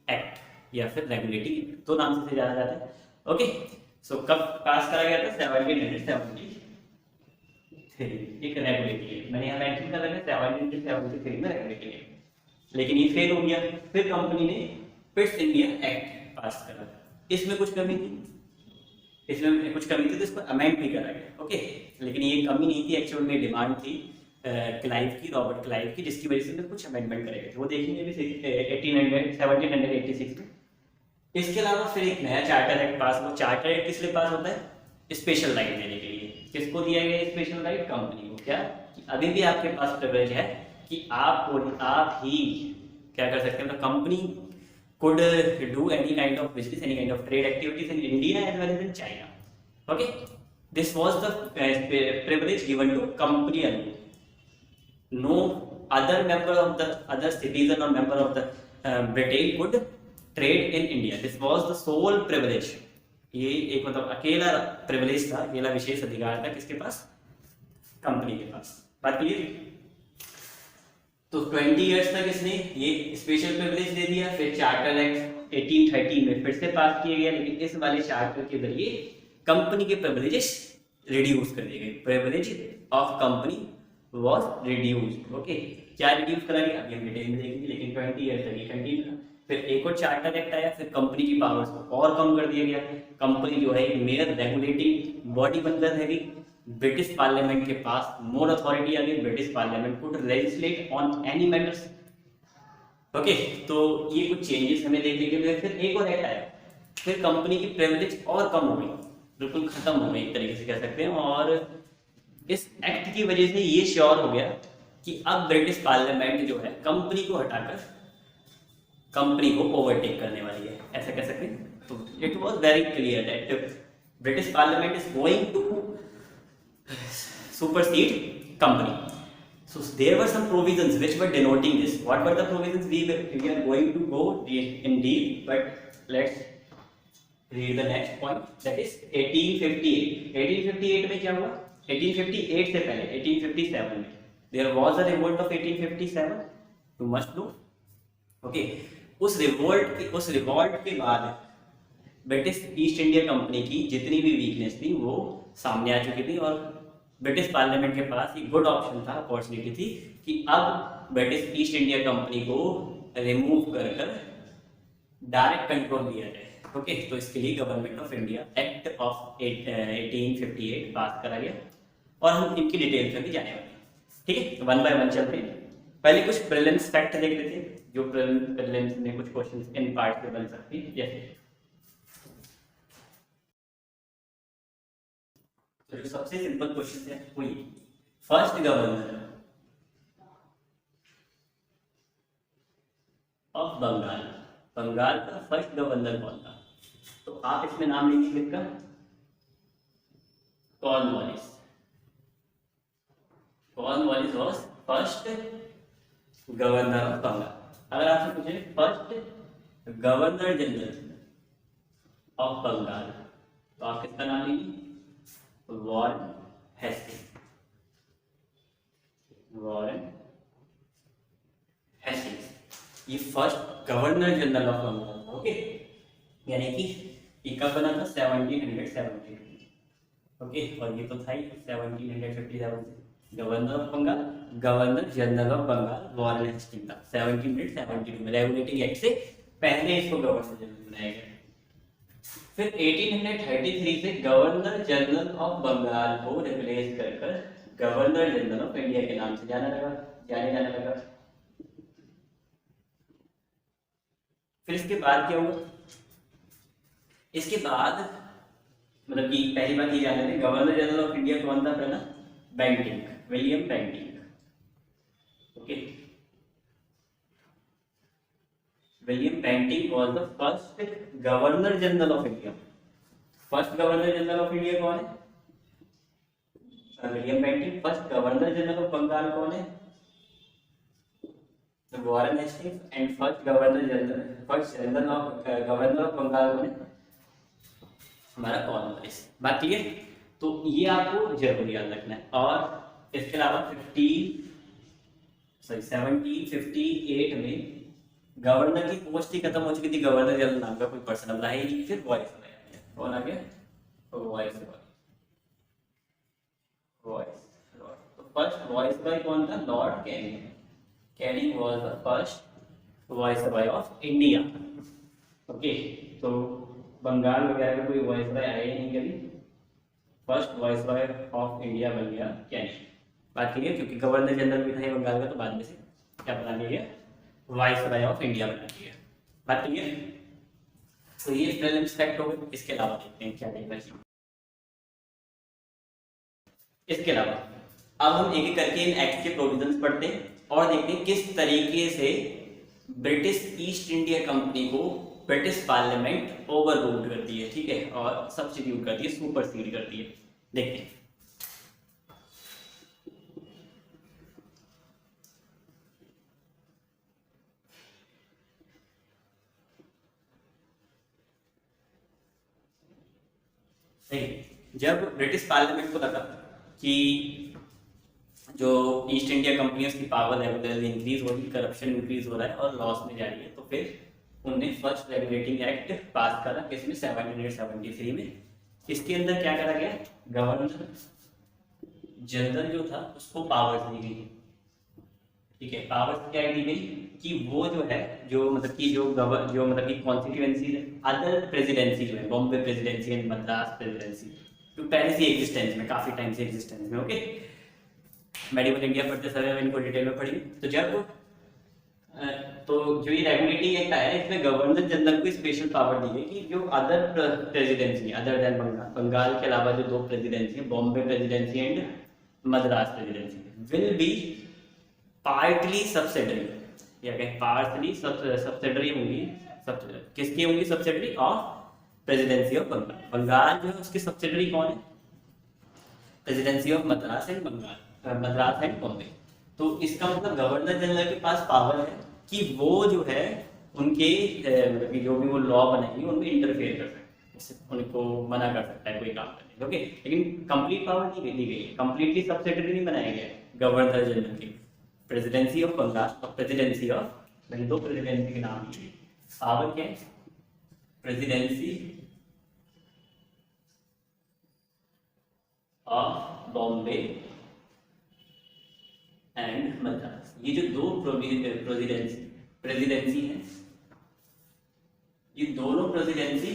S1: एक्ट, या फिर रेगुलेटिंग एक्ट, दो नाम से जाना जाता है। ओके, सो कब पास करा गया था? 1773, एक रेगुलेटिंग एक्ट, मैंने यहाँ मेंशन कर रखा है 1773 में रेगुलेटिंग एक्ट, लेकिन ये फेल हो गया। फिर कंपनी ने पिट्स इंडिया एक्ट पास करा, इसमें कुछ कमी थी, इसमें कुछ कमी थी तो इसको अमेंड भी करा गया। ओके, लेकिन ये कमी नहीं थी, एक्चुअल में डिमांड थी क्लाइव की, रॉबर्ट क्लाइव की, जिसकी वजह से कुछ अमेंडमेंट करे गए थे, वो देखेंगे अभी 1786 में। इसके अलावा फिर एक नया चार्टर एक्ट पास हुआ। चार्टर एक्ट किस लिए पास होता है? स्पेशल राइट देने के लिए। किसको दिया गया स्पेशल राइट? कंपनी को। क्या कि अभी भी आपके पास प्रिविलेज है कि आप ही क्या कर सकते हैं, company could do any kind of business, any kind of trade activities in India as well as in China. Okay, this was the privilege given to company alone. No other member of the other citizen or member of the Britain could trade in India. This was the sole privilege. ये एक मतलब अकेला privilege था, अकेला विशेष अधिकार था किसके पास? Company के पास। बात क्लियर? तो 20 इयर्स तक इसने ये स्पेशल प्रिविलेज दे दिया। फिर चार्टर एक्ट 1813 में फिर से पास किया गया, लेकिन इस वाले चार्टर के जरिए कंपनी के प्रिविलेजेस रिड्यूस कर दिए गए। Privilege of company was reduced. Okay, क्या रिड्यूस करा गया अभी हम डिटेल में देखेंगे, लेकिन 20 इयर्स तक ये कंटिन्यू था। फिर एक और चार्टर एक्ट आया, फिर कंपनी की पावर्स को और कम कर दिया गया। कंपनी जो है एक मेयर रेगुलेटिंग बॉडी बनकर रहेगी। ब्रिटिश पार्लियामेंट के पास मोर अथॉरिटी आ गई। British parliament could legislate on any matters. Okay, तो ये कुछ चेंजेस हमें देखने के लिए। फिर एक और एक्ट आया, फिर कंपनी की प्रिविलेज और कम हो गई, बिल्कुल खत्म हो गई एक तरीके से कह सकते हैं। और इस एक्ट की वजह से ये श्योर हो गया कि अब ब्रिटिश पार्लियामेंट जो है कंपनी को हटाकर कंपनी को ओवरटेक करने वाली है, ऐसा कह सकते हैं। तो it was very clear that British parliament is going to supersede company. So there were some provisions which were denoting this. What were the provisions? We are going to go in deep, but let's read the next point. That is 1858. 1858 में क्या हुआ? 1858 से पहले 1857 में there was a revolt of 1857. You must know. Okay, उस revolt के बाद British East India company की जितनी भी वीकनेस थी वो सामने आ चुकी थी, और ब्रिटिश पार्लियामेंट के पास एक गुड ऑप्शन था, अपॉर्चुनिटी थी कि अब ब्रिटिश ईस्ट इंडिया कंपनी को रिमूव कर डायरेक्ट कंट्रोल दिया जाए। ओके, तो इसके लिए government of India act of 1858 पास करा गया, और हम इनकी डिटेल्स में भी जाने वाले हैं। ठीक है, तो वन बाय वन चलते हैं। पहले कुछ प्रीलिम्स फैक्ट देख लेते हैं, जो प्रीलिम्स में कुछ क्वेश्चंस इन पार्ट से बन सकती है। जैसे तो जो सबसे सिंपल क्वेश्चन है वो ये, first governor of Bengal, Bengal का फर्स्ट गवर्नर कौन था? तो आप इसमें नाम लिखिए इसका, Cornwallis. Cornwallis was first governor of Bengal. अगर आपसे पूछे first governor general of Bengal, तो आप किसका नाम लिखिए? Warren Hastings. वॉरेन हेस्टिंग्स ये first governor general of Bengal. Okay, यानी कि ये कब बना था? 1772। ओके, और ये तो था ही 1757 से। Governor of Bengal, governor general of Bengal Warren Hastings था 1772 में। रेगुलेटिंग एक्ट से पहले इसको गवर्नर जनरल बनाया गया। फिर 1833 से गवर्नर जनरल ऑफ बंगाल को रिप्लेस कर गवर्नर जनरल ऑफ इंडिया के नाम से जाने जाने लगा। फिर इसके बाद क्या हुआ? इसके बाद मतलब कि पहली बात ये जान लेते हैं, गवर्नर जनरल ऑफ इंडिया कौन था पहला? Bentinck, William Bentinck. Okay, William Bentinck was the first governor general of India. First governor general of India कौन है? William Bentinck. First governor general of Bengal कौन है? Warren Hastings and first governor of Bengal कौन है? हमारा कॉर्नवालिस। बात clear? तो ये आपको जरूर याद रखना है। और इसके अलावा 1758 में गवर्नर की पोस्ट ही खत्म हो चुकी थी, गवर्नर जनरल नाम का कोई पर्सन अब रहा ही नहीं, फिर वॉइस रॉय आ गया। कौन आ गया? वॉइस रॉय। तो फर्स्ट वॉइस रॉय कौन था? Lord Canning. Canning was the first voice Roy of India. Okay, तो बंगाल वगैरह में कोई वॉइस रॉय आया ही नहीं कभी, first voice Roy of India बन गया कैनिंग। बात क्लियर? क्योंकि गवर्नर जनरल भी था बंगाल का, तो बाद में से क्या बना लिया? वाइस रॉय ऑफ इंडिया बना दिया। बात क्लियर? तो ये प्रीलिम्स फैक्ट हो गए। इसके अलावा देखते हैं क्या देखना। इसके अलावा अब हम एक एक करके इन एक्ट के प्रोविजंस पढ़ते हैं और देखते हैं किस तरीके से ब्रिटिश ईस्ट इंडिया कंपनी को ब्रिटिश पार्लियामेंट ओवर रूल करती है, ठीक है, और सब्स्टिट्यूट करती है, सुपरसीड करती है। देखते हैं। जब ब्रिटिश पार्लियामेंट को लगा कि जो ईस्ट इंडिया कंपनी है उसकी पावर लेवल इंक्रीज हो रही, करप्शन इंक्रीज हो रहा है और लॉस में जा रही है, तो फिर उन्होंने फर्स्ट रेगुलेटिंग एक्ट पास करा, किसमें? 1773 में। इसके अंदर क्या करा गया? गवर्नर जनरल जो था उसको पावर्स दी गई, ठीक है। पावर्स क्या दी गई कि वो जो है, जो मतलब कि जो मतलब कि कॉन्स्टिट्यूएंसी है, अदर प्रेसिडेंसी जो है, Bombay presidency and Madras presidency, तो पहले से एग्जिस्टेंस में, काफी टाइम से एग्जिस्टेंस में। ओके, मेडिवल इंडिया पढ़ते समय इनको डिटेल में पढ़िए। तो जब तो जो ये रेगुलेटिंग एक्ट आया, इसमें गवर्नर जनरल को स्पेशल पावर दी गई कि जो other presidency, other than Bengal के अलावा जो दो प्रेसिडेंसी है, Bombay presidency and Madras presidency, will be partly subsidiary, या कहें पार्टली सब्सिडरी होंगी। किसकी होंगी subsidiary? Of presidency of Bengal. Bengal जो है उसकी सब्सिडरी कौन है? Presidency of Madras and Bengal, Madras and Bombay. तो इसका मतलब गवर्नर जनरल के पास पावर है कि वो जो है उनके मतलब कि जो भी वो लॉ बनाएंगे उनमें इंटरफेयर कर सकते हैं, उनको मना कर सकता है कोई काम करने। ओके, लेकिन कंप्लीट पावर नहीं दी गई, कंप्लीटली सब्सिडरी नहीं बनाया गया गवर्नर जनरल की। प्रेसिडेंसी ऑफ बंगाल और प्रेसिडेंसी ऑफ, मैंने दो प्रेसिडेंसी के नाम लिए, पावर क्या है? Presidency of Bombay and Madras. ये जो दो प्रेसिडेंसी है, ये दोनों प्रेसिडेंसी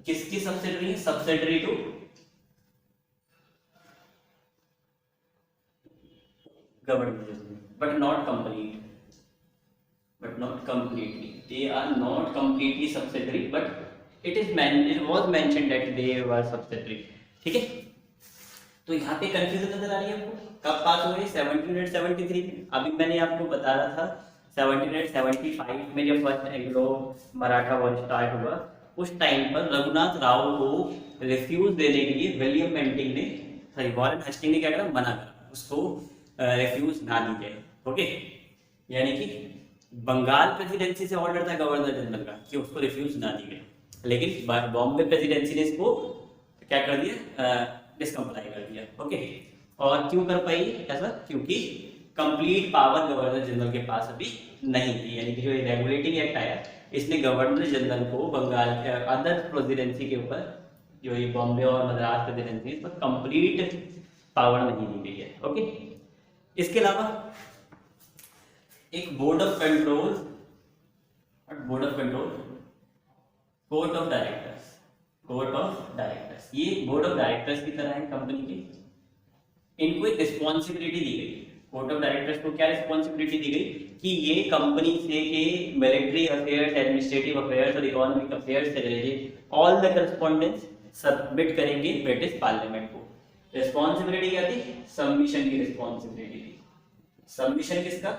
S1: किसकी सब्सिडरी है? Subsidiary to governor, but not completely. They are not completely subsidiary, but it was mentioned that they were subsidiary. ठीक है, तो यहाँ पे कंफ्यूजन नजर आ रही है आपको? कब पास हुए? 1773 में। अभी मैंने आपको बता रहा था 1775 में जब first Anglo Maratha war start हुआ, उस टाइम पर रघुनाथ राव को रिफ्यूज देने के लिए विलियम बेंटिंक ने, सॉरी वॉरेन हेस्टिंग ने क्या करा? मना करा, उसको रिफ्यूज ना दी जाए। ओके, यानी कि बंगाल प्रेसिडेंसी से ऑर्डर था गवर्नर जनरल का कि उसको रिफ्यूज ना दी गई, लेकिन बॉम्बे प्रेसिडेंसी ने इसको क्या कर दिया? डिसकम्प्लाई कर दिया। ओके, और क्यों कर पाई ऐसा? क्योंकि कंप्लीट पावर गवर्नर जनरल के पास अभी नहीं थी। यानी कि जो रेगुलेटिंग एक्ट आया, इसने गवर्नर जनरल को बंगाल के अदर प्रेसिडेंसी के ऊपर, जो ये बॉम्बे और मद्रास प्रेसिडेंसी, इस पर कंप्लीट पावर नहीं दी गई है। ओके, इसके अलावा एक board of control, court of directors, ये बोर्ड ऑफ डायरेक्टर्स की तरह है कंपनी की। इनको एक रिस्पॉन्सिबिलिटी दी गई, कोर्ट ऑफ डायरेक्टर्स को क्या रिस्पॉन्सिबिलिटी दी गई कि ये कंपनी से के मिलिट्री अफेयर्स, एडमिनिस्ट्रेटिव अफेयर्स और इकोनॉमिक अफेयर्स से related all the correspondence submit करेंगे ब्रिटिश पार्लियामेंट को। रिस्पॉन्सिबिलिटी क्या थी? सबमिशन की रिस्पॉन्सिबिलिटी थी। सबमिशन किसका?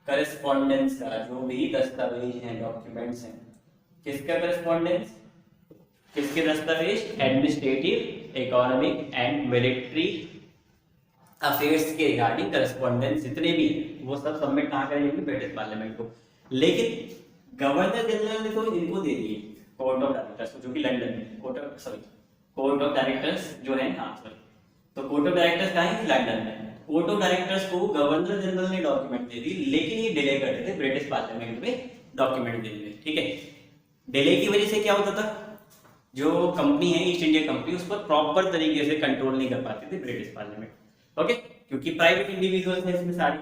S1: करस्पॉन्डेंस का, जो भी दस्तावेज हैं, डॉक्यूमेंट्स हैं, किसका करस्पॉन्डेंस? किसके दस्तावेज? Administrative, economic and military affairs के रिगार्डिंग करस्पॉन्डेंस जितने भी हैं वो सब सबमिट कहाँ करेंगे, ब्रिटिश पार्लियामेंट को। लेकिन गवर्नर जनरल ने तो इनको दे दिए कोर्ट ऑफ डायरेक्टर्स को, जो कि लंदन में कोर्ट ऑफ डायरेक्टर्स जो है, हाँ सॉरी, तो कोर्ट ऑफ डायरेक्टर्स कहाँ है, लंदन में। कोर्ट ऑफ डायरेक्टर्स को गवर्नर जनरल ने डॉक्यूमेंट दे दी, लेकिन ये डिले करते थे ब्रिटिश पार्लियामेंट में डॉक्यूमेंट देने में, ठीक है। डिले की वजह से क्या होता था, जो कंपनी है ईस्ट इंडिया कंपनी, उस पर प्रॉपर तरीके से कंट्रोल नहीं कर पाते थे ब्रिटिश पार्लियामेंट, ओके, क्योंकि प्राइवेट इंडिविजुअल्स हैं इसमें सारे,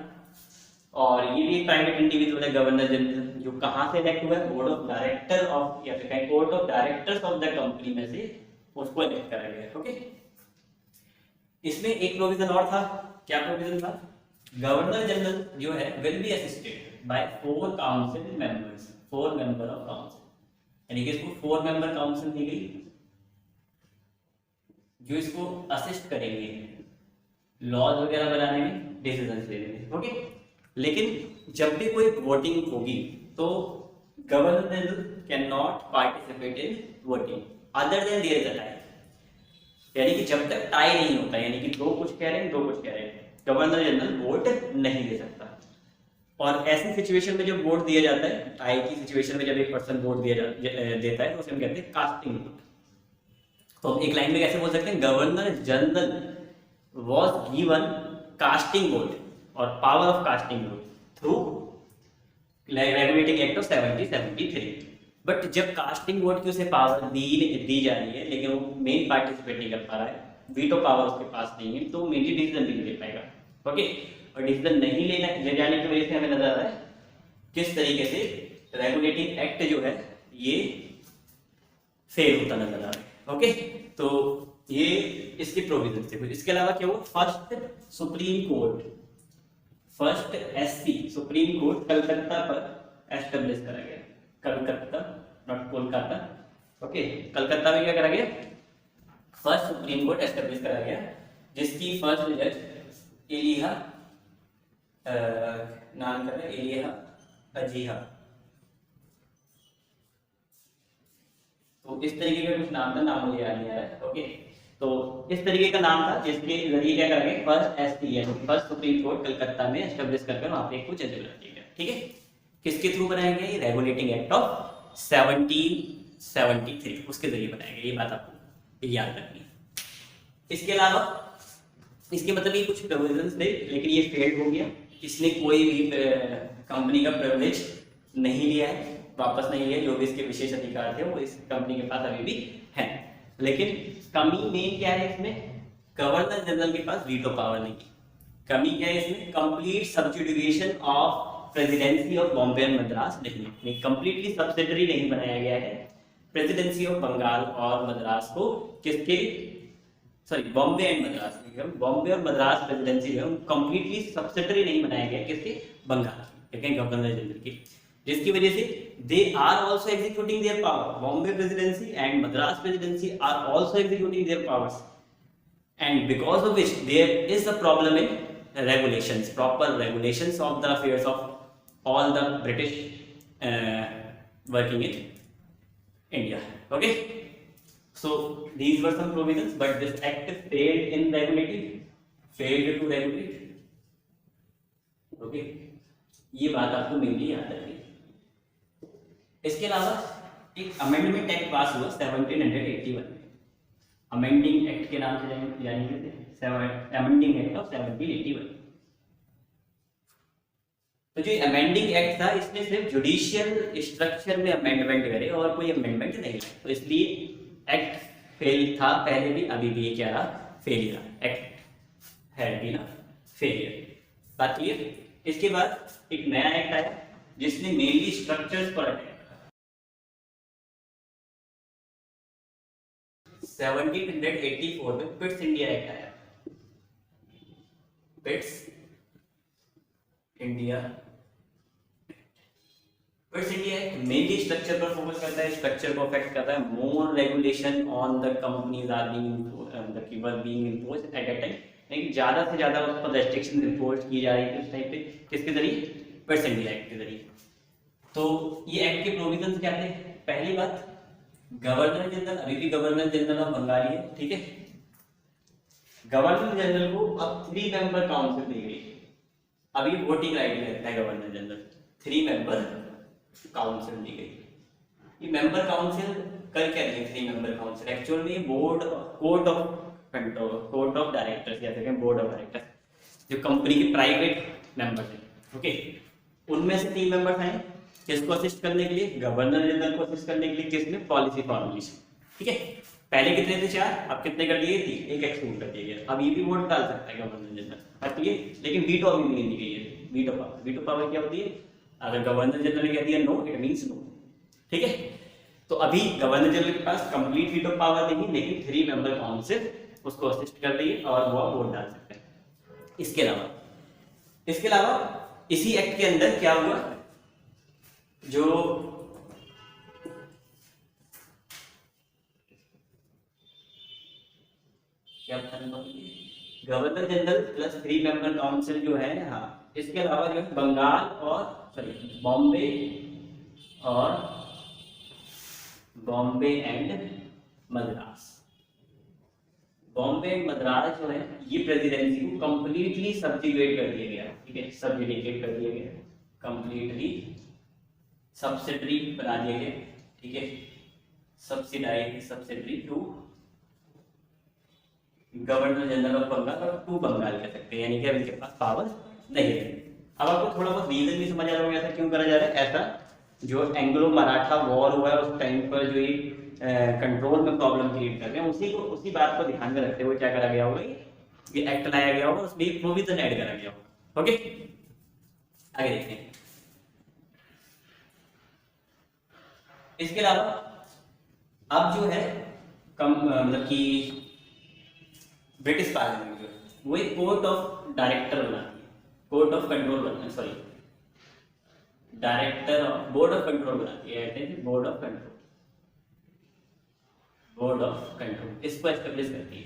S1: और ये भी प्राइवेट इंडिविजुअल है गवर्नर जनरल, जो कहाँ से इलेक्ट हुआ है, बोर्ड ऑफ डायरेक्टर ऑफ या फिर court of directors of the company में से उसको इलेक्ट करा गया, ओके। इसमें एक प्रोविजन और था, क्या प्रोविजन था, गवर्नर जनरल जो है will be assisted by 4 council members, 4 member of council, यानी कि इसको 4 मेंबर काउंसिल दी गई जो इसको असिस्ट करेंगे लॉज वगैरह बनाने में, डिसीजन लेने में, ओके। लेकिन जब भी कोई वोटिंग होगी तो governor general can not participate in voting other than there is a tie, यानी कि जब तक टाई नहीं होता, यानी कि दो कुछ कह रहे हैं, दो कुछ कह रहे हैं, गवर्नर जनरल वोट नहीं दे सकता। और ऐसी सिचुएशन में जब वोट दिया जाता है, टाई की सिचुएशन में जब एक पर्सन वोट देता है तो उसे हम कहते हैं कास्टिंग वोट। तो हम एक लाइन में कैसे बोल सकते हैं, governor general was given casting vote और power of casting vote through regulating act of 1773। But जब कास्टिंग वोट की उसे पावर दी जा रही है, लेकिन वो मेन पार्टिसिपेट नहीं कर पा रहा है, वीटो पावर उसके पास नहीं है, तो मेनली डिसीजन नहीं ले पाएगा, ओके। और डिसीजन नहीं ले जाने की वजह से हमें नजर आ रहा है किस तरीके से रेगुलेटिंग एक्ट जो है ये फेल होता नजर आ रहा है, ओके। तो ये इसके प्रोविजन थे। इसके अलावा क्या हुआ, first supreme court, first SC supreme court Calcutta पर एस्टेब्लिश करा गया, कलकत्ता नॉट कोलकाता, ओके, कलकत्ता में क्या करा गया, फर्स्ट सुप्रीम कोर्ट एस्टेब्लिश करा गया, जिसकी फर्स्ट जज एलिया नाम कर एलिया अजीहा, तो इस तरीके का कुछ नाम था, नाम मुझे याद नहीं आ रहा है, ओके। तो इस तरीके का नाम था जिसके जरिए क्या करा गया, फर्स्ट एससी यानी फर्स्ट सुप्रीम कोर्ट कलकत्ता में एस्टेब्लिश करके वहां पे कुछ जज बना दिया, ठीक है। किसके थ्रू बनाया गया, ये रेगुलेटिंग एक्ट ऑफ 1773 उसके जरिए बनाया गया, ये बात आपको याद रखनी है। इसके अलावा इसके मतलब ये कुछ प्रोविजंस थे, लेकिन ये फेल्ड हो गया, इसने कोई भी कंपनी का प्रिविलेज नहीं लिया है, वापस नहीं लिया, जो भी इसके विशेष अधिकार थे वो इस कंपनी के पास अभी भी हैं। लेकिन कमी मेन क्या है इसमें, गवर्नर जनरल के पास वीटो पावर नहीं है। कमी क्या है इसमें, complete subjudication of presidency of Bombay and Madras नहीं, कंप्लीटली सब्सिडरी नहीं बनाया गया है प्रेसिडेंसी ऑफ बंगाल और मद्रास को, किसके, सॉरी बॉम्बे एंड मद्रास, बॉम्बे और मद्रास प्रेसिडेंसी जो है कंप्लीटली सब्सिडरी नहीं बनाया गया, किसके, बंगाल के गवर्नर जनरल की, जिसकी वजह से they are also executing their power, Bombay presidency and Madras presidency are also executing their powers, and because of which there is a problem in regulations, proper regulations of the affairs of all the British working in India, okay. So these were some provisions, but this act failed in regulating, failed to regulate, okay, ये बात आपको mainly याद रखनी है। इसके अलावा एक amendment act पास हुआ 1781, अमेंडिंग एक्ट के नाम से जानेंगे, अमेंडिंग एक्ट ऑफ 1781। तो जो अमेंडिंग एक्ट था इसने सिर्फ जुडिशियल स्ट्रक्चर में अमेंडमेंट करे और कोई अमेंडमेंट नहीं है, तो इसलिए एक्ट फेल था पहले भी, अभी भी ये क्या रहा, फेल रहा, act had been a failure, बात क्लियर। इसके बाद एक नया एक्ट आया जिसने मेनली स्ट्रक्चर्स पर अटैक, 1784 में पिट्स इंडिया एक्ट आया, Pitt's India act mainly structure पर फोकस करता है, स्ट्रक्चर को अफेक्ट करता है, more regulation on the companies are being imposed at that time, यानी ज्यादा से ज्यादा उस पर रेस्ट्रिक्शन इम्पोज की जा रही थी उस टाइम पे, किसके जरिए, पिट्स इंडिया एक्ट के जरिए। तो ये एक्ट के प्रोविजंस क्या थे, पहली बात, गवर्नर जनरल अभी भी गवर्नर जनरल ऑफ बंगाल है, ठीक है, गवर्नर जनरल को अब 3 मेंबर काउंसिल दी गई। अब ये वोटिंग राइट रहता है गवर्नर जनरल, 3 मेंबर काउंसिल दी गई। ये मेंबर काउंसिल कर क्या रही है 3 मेंबर काउंसिल? एक्चुअल में board court of control, court of directors या फिर बोर्ड ऑफ डायरेक्टर्स, जो कंपनी के प्राइवेट मेंबर्स हैं, ओके, उनमें से 3 मेंबर्स हैं किसको असिस्ट करने के लिए? गवर्नर जनरल को असिस्ट करने के लिए। किसने? पॉलिसी फॉर्मुलेशन, ठीक है। पहले कितने थे? 4, अब कितने कर दिए? 3, एक एक्सक्लूड कर दिया गया। अब ये भी वोट डाल सकता है गवर्नर जनरल, बात ये, लेकिन वीटो अभी नहीं दी गई है। वीटो पावर, वीटो पावर क्या होती है? अगर गवर्नर जनरल ने कह दिया नो, इट मींस नो, ठीक है। तो अभी गवर्नर जनरल के पास कंप्लीट वीटो पावर नहीं, लेकिन 3 मेंबर काउंसिल उसको असिस्ट कर रही है और वो वोट डाल सकते हैं। इसके अलावा इसी एक्ट के अंदर क्या हुआ, जो क्या governor general plus 3 member council जो है, हाँ, इसके अलावा जो है बंगाल और बॉम्बे एंड मद्रास। बॉम्बे एंड मद्रास जो है ये प्रेसिडेंसी को कंप्लीटली सब्सिडीएट कर दिया गया, ठीक है, सब्सिडीएट कर दिया गया, कंप्लीटली सब्सिडरी बना दिया गया, ठीक है, subsidiary to governor general of Bengal और टू बंगाल कह सकते हैं, यानी कि इनके पास पावर नहीं है। अब आपको थोड़ा बहुत रीजन भी समझ आ रहा होगा ऐसा क्यों करा जा रहा है। ऐसा जो एंग्लो मराठा वॉर हुआ है उस टाइम पर जो ये कंट्रोल में प्रॉब्लम क्रिएट कर रहे हैं, उसी बात को ध्यान में रखते हुए क्या करा गया होगा, ये एक्ट लाया गया होगा, उसमें एक प्रोविजन ऐड करा गया होगा। ओके, आगे देखते हैं। इसके अलावा अब जो है मतलब कि ब्रिटिश पार्लियामेंट जो है वो एक कोर्ट ऑफ डायरेक्टर बनाती है, कोर्ट ऑफ कंट्रोल बनाती है, sorry director of board of control बनाती है, बोर्ड ऑफ कंट्रोल इसको एस्टेब्लिश करती है।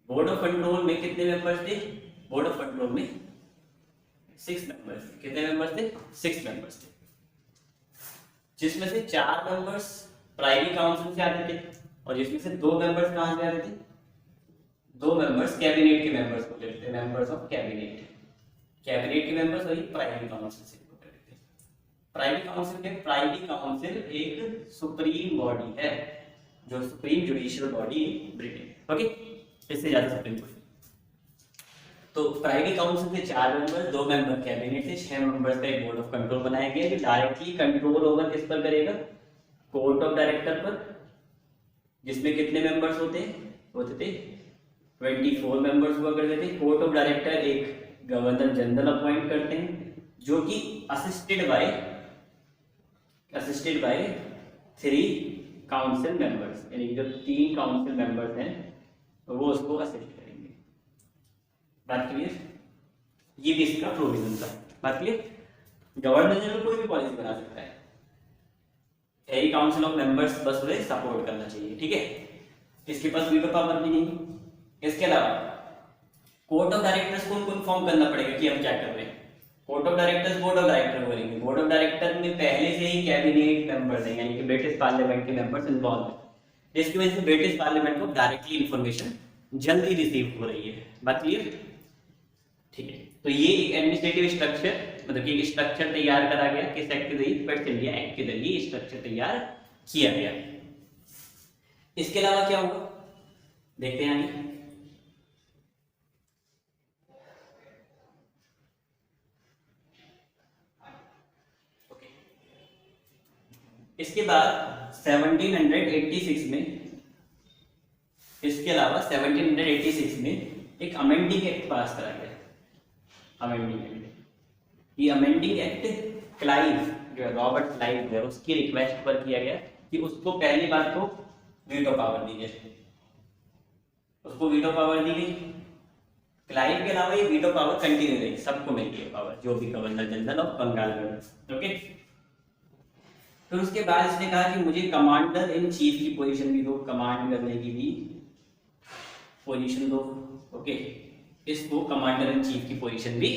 S1: बोर्ड ऑफ कंट्रोल में कितने मेंबर्स थे? बोर्ड ऑफ कंट्रोल में 6 मेंबर्स। कितने मेंबर्स थे? 6 मेंबर्स थे, जिसमें से 4 मेंबर्स प्राइवेट काउंसिल से आते थे और जिसमें से 2 मेंबर्स कहां से आते थे? 2 मेंबर्स कैबिनेट के मेंबर्स को लेते थे, मेंबर्स ऑफ कैबिनेट के मेंबर्स वही प्राइवेट काउंसिल से लेते थे। प्राइवेट काउंसिल एक सुप्रीम बॉडी है, जो supreme judicial body Britain, okay, इससे ज्यादा सुप्रीम बॉडी। तो प्राइवेट काउंसिल के 4 मेंबर, 2 मेंबर कैबिनेट से, 6 मेंबर्स का एक बोर्ड ऑफ कंट्रोल बनाया गया, जो डायरेक्टली कंट्रोल ओवर किस पर करेगा? कोर्ट ऑफ डायरेक्टर पर, जिसमें कितने मेंबर्स होते थे 24 मेंबर्स हुआ करते थे। कोर्ट ऑफ डायरेक्टर एक गवर्नर जनरल अपॉइंट करते हैं, जो कि असिस्टेड बाय 3 काउंसिल मेंबर्स, यानी जो 3 काउंसिल मेंबर्स हैं वो उसको असिस्ट करेंगे। बात क्लियर? ये भी इसका प्रोविजन था। बात क्लियर? गवर्नर जनरल कोई भी पॉलिसी बना सकता है, एरी काउंसिल ऑफ मेंबर्स बस उन्हें सपोर्ट करना चाहिए, ठीक है, इसके पास वीटो पावर भी नहीं। इसके अलावा कोर्ट ऑफ डायरेक्टर्स को उनको इन्फॉर्म करना पड़ेगा कि हम क्या कर रहे हैं। Court of directors board of director करेंगे। बोर्ड ऑफ डायरेक्टर में पहले से ही कैबिनेट मेंबर्स हैं, यानी कि ब्रिटिश पार्लियामेंट के मेंबर्स इन्वॉल्व हैं, जिसकी वजह से ब्रिटिश पार्लियामेंट को डायरेक्टली इंफॉर्मेशन जल्दी रिसीव हो रही है। बात क्लियर? ठीक है, तो ये एक एडमिनिस्ट्रेटिव स्ट्रक्चर, मतलब कि एक स्ट्रक्चर तैयार करा गया किस एक्ट के जरिए? ब्रिटिश इंडिया एक्ट के जरिए स्ट्रक्चर तैयार किया गया। इसके अलावा क्या होगा देखते हैं आगे। इसके बाद 1786 में, इसके अलावा 1786 में एक अमेंडिंग एक्ट पास करा गया। अमेंडिंग एक्ट, ये अमेंडिंग एक्ट क्लाइव जो है, रॉबर्ट क्लाइव है, उसकी रिक्वेस्ट पर किया गया कि उसको पहली बात तो वीटो पावर दी जाए, उसको वीटो पावर दी गई। क्लाइव के अलावा ये वीटो पावर कंटिन्यू रही, सबको मिल गई पावर, जो भी गवर्नर जनरल ऑफ बंगाल में। ओके, फिर उसके बाद इसने कहा कि मुझे कमांडर इन चीफ की पोजीशन भी दो, कमांड करने की भी पोजीशन दो। ओके, इसको कमांडर इन चीफ की पोजीशन भी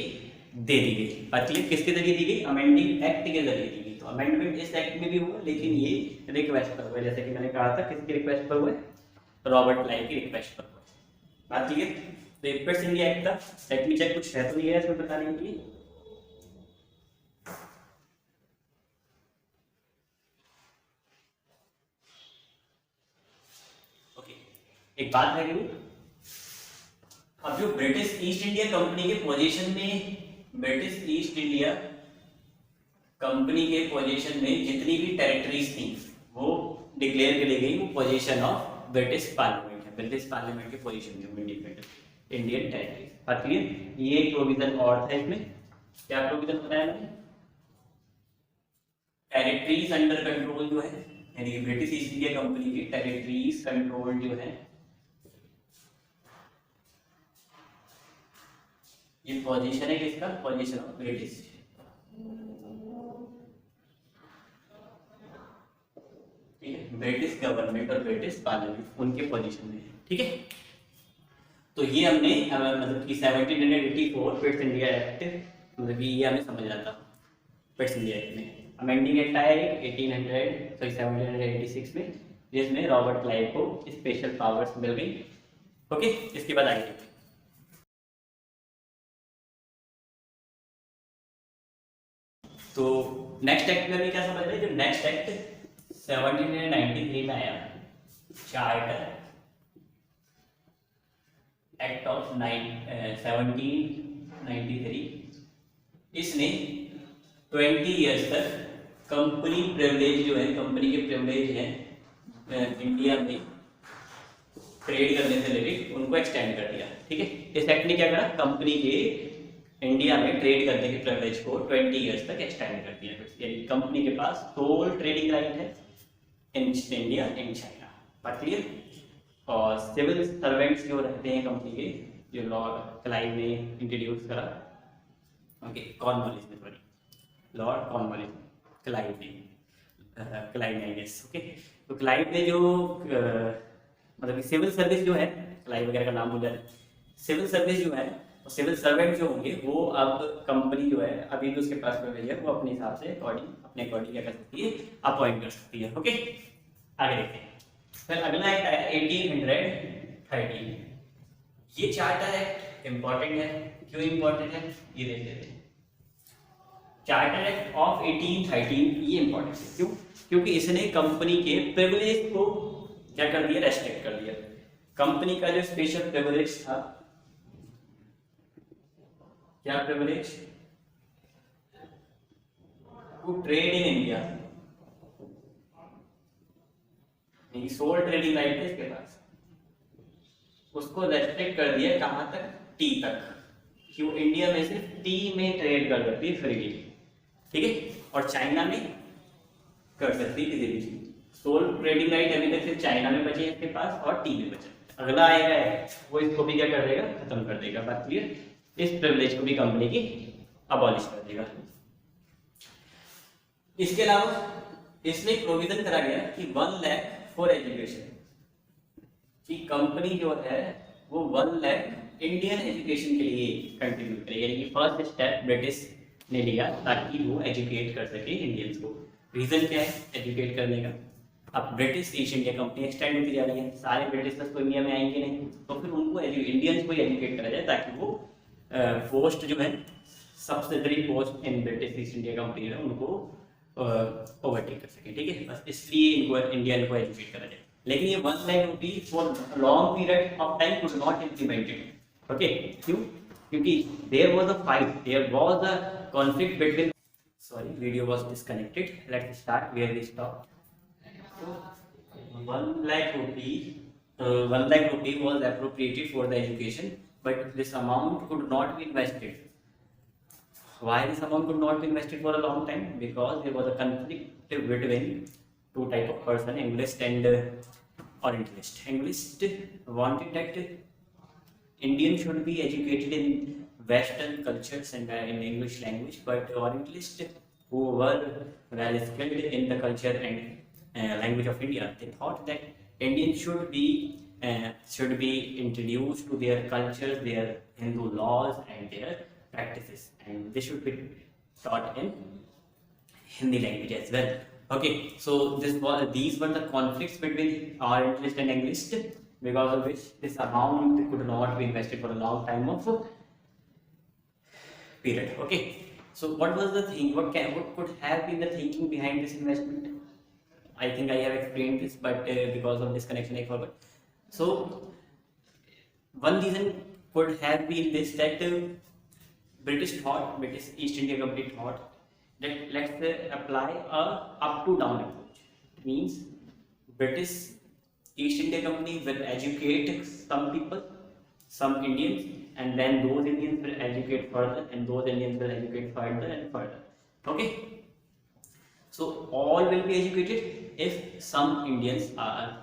S1: दे दी गई। बात क्लियर? किसके जरिए दी गई? अमेंडिंग एक्ट के जरिए दी गई। तो अमेंडमेंट इस एक्ट में भी हुआ, लेकिन ये रिक्वेस्ट पर हुआ, जैसे कि मैंने कहा था किसकी रिक्वेस्ट पर हुआ? रॉबर्ट क्लाइव की रिक्वेस्ट पर। बात क्लियर? तो ये पेट्स इंडिया एक्ट था। लेट मी चेक कुछ है तो नहीं है इसमें बताने के लिए। ओके, एक बात है कि अब जो ब्रिटिश ईस्ट इंडिया कंपनी के पोजीशन में, ब्रिटिश ईस्ट इंडिया कंपनी के पोजीशन में जितनी भी टेरिटरीज थी वो डिक्लेयर कर ली गई, वो पोजीशन ऑफ ब्रिटिश पार्लियामेंट है। ब्रिटिश पार्लियामेंट के पोजीशन में इंडिपेंडेंट इंडियन टेरिटरीज। बात क्लियर? ये एक प्रोविजन और था इसमें। क्या प्रोविजन बताया मैंने? टेरिटरीज अंडर कंट्रोल जो है, यानी कि ब्रिटिश ईस्ट इंडिया कंपनी की टेरिटरीज कंट्रोल जो है, ये पोजीशन है किसका? Position of British. ठीक है, ब्रिटिश गवर्नमेंट और ब्रिटिश पार्लियामेंट उनके पोजीशन में है। ठीक है, तो ये हमने मतलब कि 1784 पिट्स इंडिया एक्ट, मतलब कि ये हमें समझ आता पिट्स इंडिया एक्ट में। अमेंडिंग एक्ट आया है 1786 में, जिसमें रॉबर्ट क्लाइव को स्पेशल पावर्स मिल गई। ओके, इसके बाद आगे तो नेक्स्ट एक्ट में भी क्या समझ रहे हैं? जो नेक्स्ट एक्ट 1793 में आया, चार्टर एक्ट ऑफ 1793, इसने 20 ईयर्स तक कंपनी प्रिविलेज जो है, कंपनी के प्रिविलेज हैं इंडिया में ट्रेड करने से रिलेटेड, उनको एक्सटेंड कर दिया। ठीक है, इस एक्ट ने क्या करा? कंपनी के इंडिया में ट्रेड करने के प्रिविलेज को 20 ईयर्स तक एक्सटेंड कर दिया। यानी कंपनी के पास सोल ट्रेडिंग राइट है इन इंडिया एंड चाइना। बात क्लियर? और सिविल सर्वेंट्स जो रहते हैं कंपनी के, जो लॉर्ड क्लाइव ने इंट्रोड्यूस करा, ओके, कॉर्नवालिस में, सॉरी, लॉर्ड कॉर्नवालिस क्लाइव ने आई गेस। ओके, तो क्लाइव ने जो मतलब कि सिविल सर्विस जो है, क्लाइव वगैरह का नाम भूल जाए, सिविल सर्विस जो है, सिविल सर्वेंट जो होंगे वो अब कंपनी जो है, अभी भी उसके पास प्रिविलेज है, वो अपने हिसाब से अपने अकॉर्डिंग क्या कर सकती है? अपॉइंट कर सकती है। ओके, आगे देखते हैं। फिर अगला एक्ट आया 1813। ये चार्टर एक्ट इंपॉर्टेंट है। क्यों इंपॉर्टेंट है ये देख लेते हैं। चार्टर एक्ट ऑफ 1813 ये इंपॉर्टेंट है। क्यों? क्योंकि इसने कंपनी के प्रिविलेज को क्या कर दिया? रेस्ट्रिक्ट कर दिया। कंपनी का जो स्पेशल प्रिविलेज था, क्या privilege? To trade in India, sole trading right है इसके पास, उसको रेस्ट्रिक्ट कर दिया। कहां तक? टी तक। क्यों? इंडिया में सिर्फ टी में ट्रेड कर सकती है फ्रीली, ठीक है, और चाइना में कर सकती है किसी भी चीज। सोल ट्रेडिंग राइट अभी तक सिर्फ चाइना में बचे इसके पास और टी में बचे। अगला आएगा वो इसको भी क्या कर देगा? खत्म कर देगा। बात क्लियर? इस प्रिविलेज को भी कंपनी की अबॉलिश कर देगा। इसके अलावा इसमें प्रोविजन करा गया कि 1 लाख फॉर एजुकेशन, कि कंपनी जो है वो 1 लाख इंडियन एजुकेशन के लिए कंट्रीब्यूट करेगी। यानी कि फर्स्ट स्टेप ब्रिटिश ने लिया ताकि वो एजुकेट कर सके इंडियंस को। रीजन क्या है एजुकेट करने का? अब British East India company extend होती जा रही है, सारे ब्रिटिशर्स को इंडिया में आएंगे नहीं, तो फिर उनको इंडियंस को एजुकेट करा जाए ताकि वो पोस्ट जो है subsidiary post in British East India company है उनको ओवरटेक कर सके। ठीक है, बस इसलिए इनको इंडियन को एजुकेट करा जाए। लेकिन ये 1 lakh rupee for long period of time could not implemented. Okay, क्यों? क्योंकि there was a fight, there was a conflict between, sorry video was disconnected, let's start where we stop. 1 lakh rupee, 1 lakh rupee was appropriated for the education, but this amount could not be invested. Why this amount could not be invested for a long time? Because there was a conflict between two type of person, Englist and Orientalist. Englist wanted that Indians should be educated in Western cultures and in English language, but Orientalists who were well skilled in the culture and language of India, they thought that Indians should be introduced to their cultures, their Hindu laws and their practices, and this should be taught in Hindi language as well. Okay, so these were the conflicts between Orientalist and Englist, because of which this amount could not be invested for a long time of period. Okay, so what was the thing, what could have been the thinking behind this investment? I think I have explained this, but because of disconnection I forgot. So one reason could have been this, that British East India Company thought that let's apply a up to down approach. It means British East India Company will educate some people, some Indians, and then those Indians will educate further, and those Indians will educate further and further. Okay, so all will be educated if some Indians are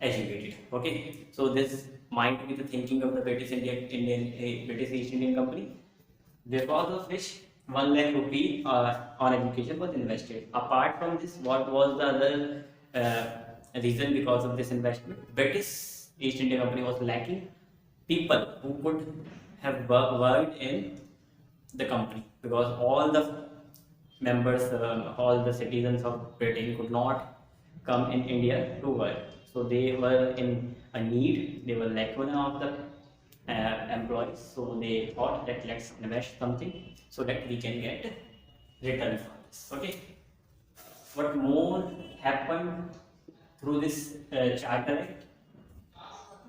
S1: educated. Okay, so this might be the thinking of the British East Indian Company, because of which 1 lakh rupee on education was invested. Apart from this, what was the other reason because of this investment? British East India Company was lacking people who could have worked in the company, because all the members, all the citizens of Britain could not come in India to work. So they were in a need, they were lacuna of the employees. So they thought that let's invest something so that we can get return for this. Okay. What more happened through this Charter Act?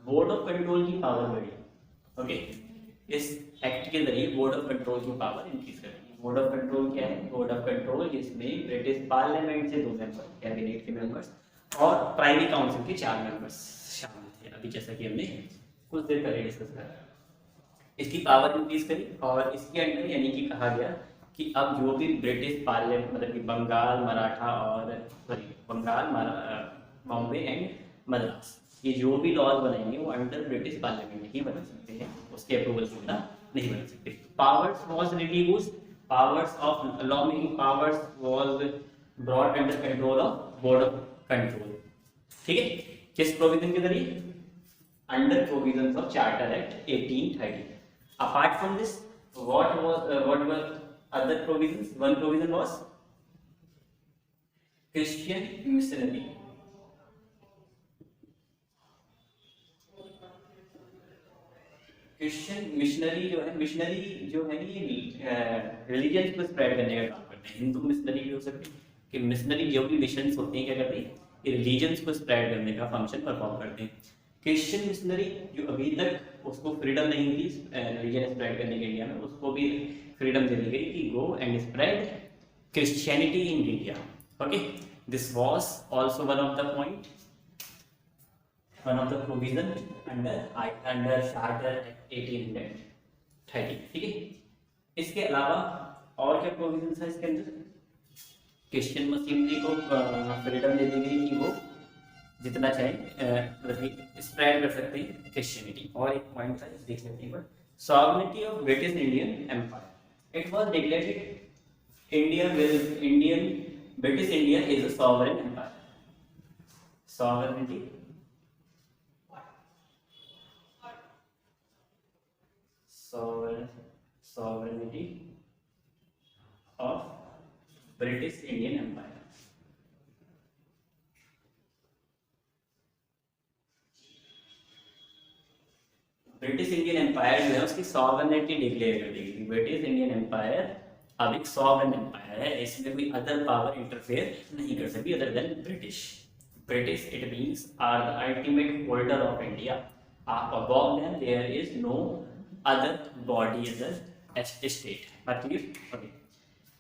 S1: Board of control की power बढ़ी. Okay, इस act के जरिए board of control की power increase कर रही है. Board of control क्या है? बोर्ड ऑफ कंट्रोल जिसमें ब्रिटिश पार्लियामेंट से 2 मेंबर, कैबिनेट के मेंबर्स और प्राइवेट काउंसिल के 4 मेंबर्स शामिल थे. अभी जैसा कि हमने कुछ देर पहले डिस्कस करा, इसकी पावर इंक्रीज करी. और इसके अंडर यानी कि कहा गया कि अब जो भी ब्रिटिश पार्लियामेंट, मतलब कि बंगाल, मराठा और बंगाल, बॉम्बे एंड मद्रास, ये जो भी लॉज बनाएंगे वो अंडर ब्रिटिश पार्लियामेंट ही बना सकते हैं, उसके अप्रूवल के बिना नहीं बना सकते. Powers was reduced, powers of law making powers was brought under control of board of control. ठीक है, किस प्रोविजन के जरिए? Under provisions of charter act 1830. Apart from this, what were other provisions? One provision was Christian missionary. Christian missionary जो है ये religion को spread करने का काम करते हैं. हिंदू मिशनरी भी हो सकती है, कि मिशनरी जो भी मिशंस होते हैं क्या करते हैं? ये रिलीजन्स को स्प्रेड करने का फंक्शन परफॉर्म करते हैं. क्रिश्चियन मिशनरी जो अभी तक उसको फ्रीडम नहीं थी रिलीजन स्प्रेड करने के इंडिया में, उसको भी फ्रीडम दे दी गई कि go and spread Christianity in India. Okay, this was also one of the point, one of the provision under Charter 1830. ठीक है, इसके अलावा और क्या प्रोविजन है इसके अंदर? क्रिश्चियन मशीनरी को फ्रीडम दे दी गई कि वो जितना चाहे स्प्रेड कर सकते हैं क्रिश्चियनिटी. और एक पॉइंट था देख सकते हैं, sovereignty of British Indian empire. It was declared British India is a sovereign empire. Sovereignty sovereignty of British Indian Empire. British Indian empire जो है उसकी सॉवरेनिटी डिक्लेयर कर दी गई. ब्रिटिश इंडियन एम्पायर अब एक सॉवरेन एम्पायर है, इसमें कोई अदर पावर इंटरफेयर नहीं कर सकती other than British. British it means are the ultimate holder of India. Above them there is no other body as a state. Clear? Okay.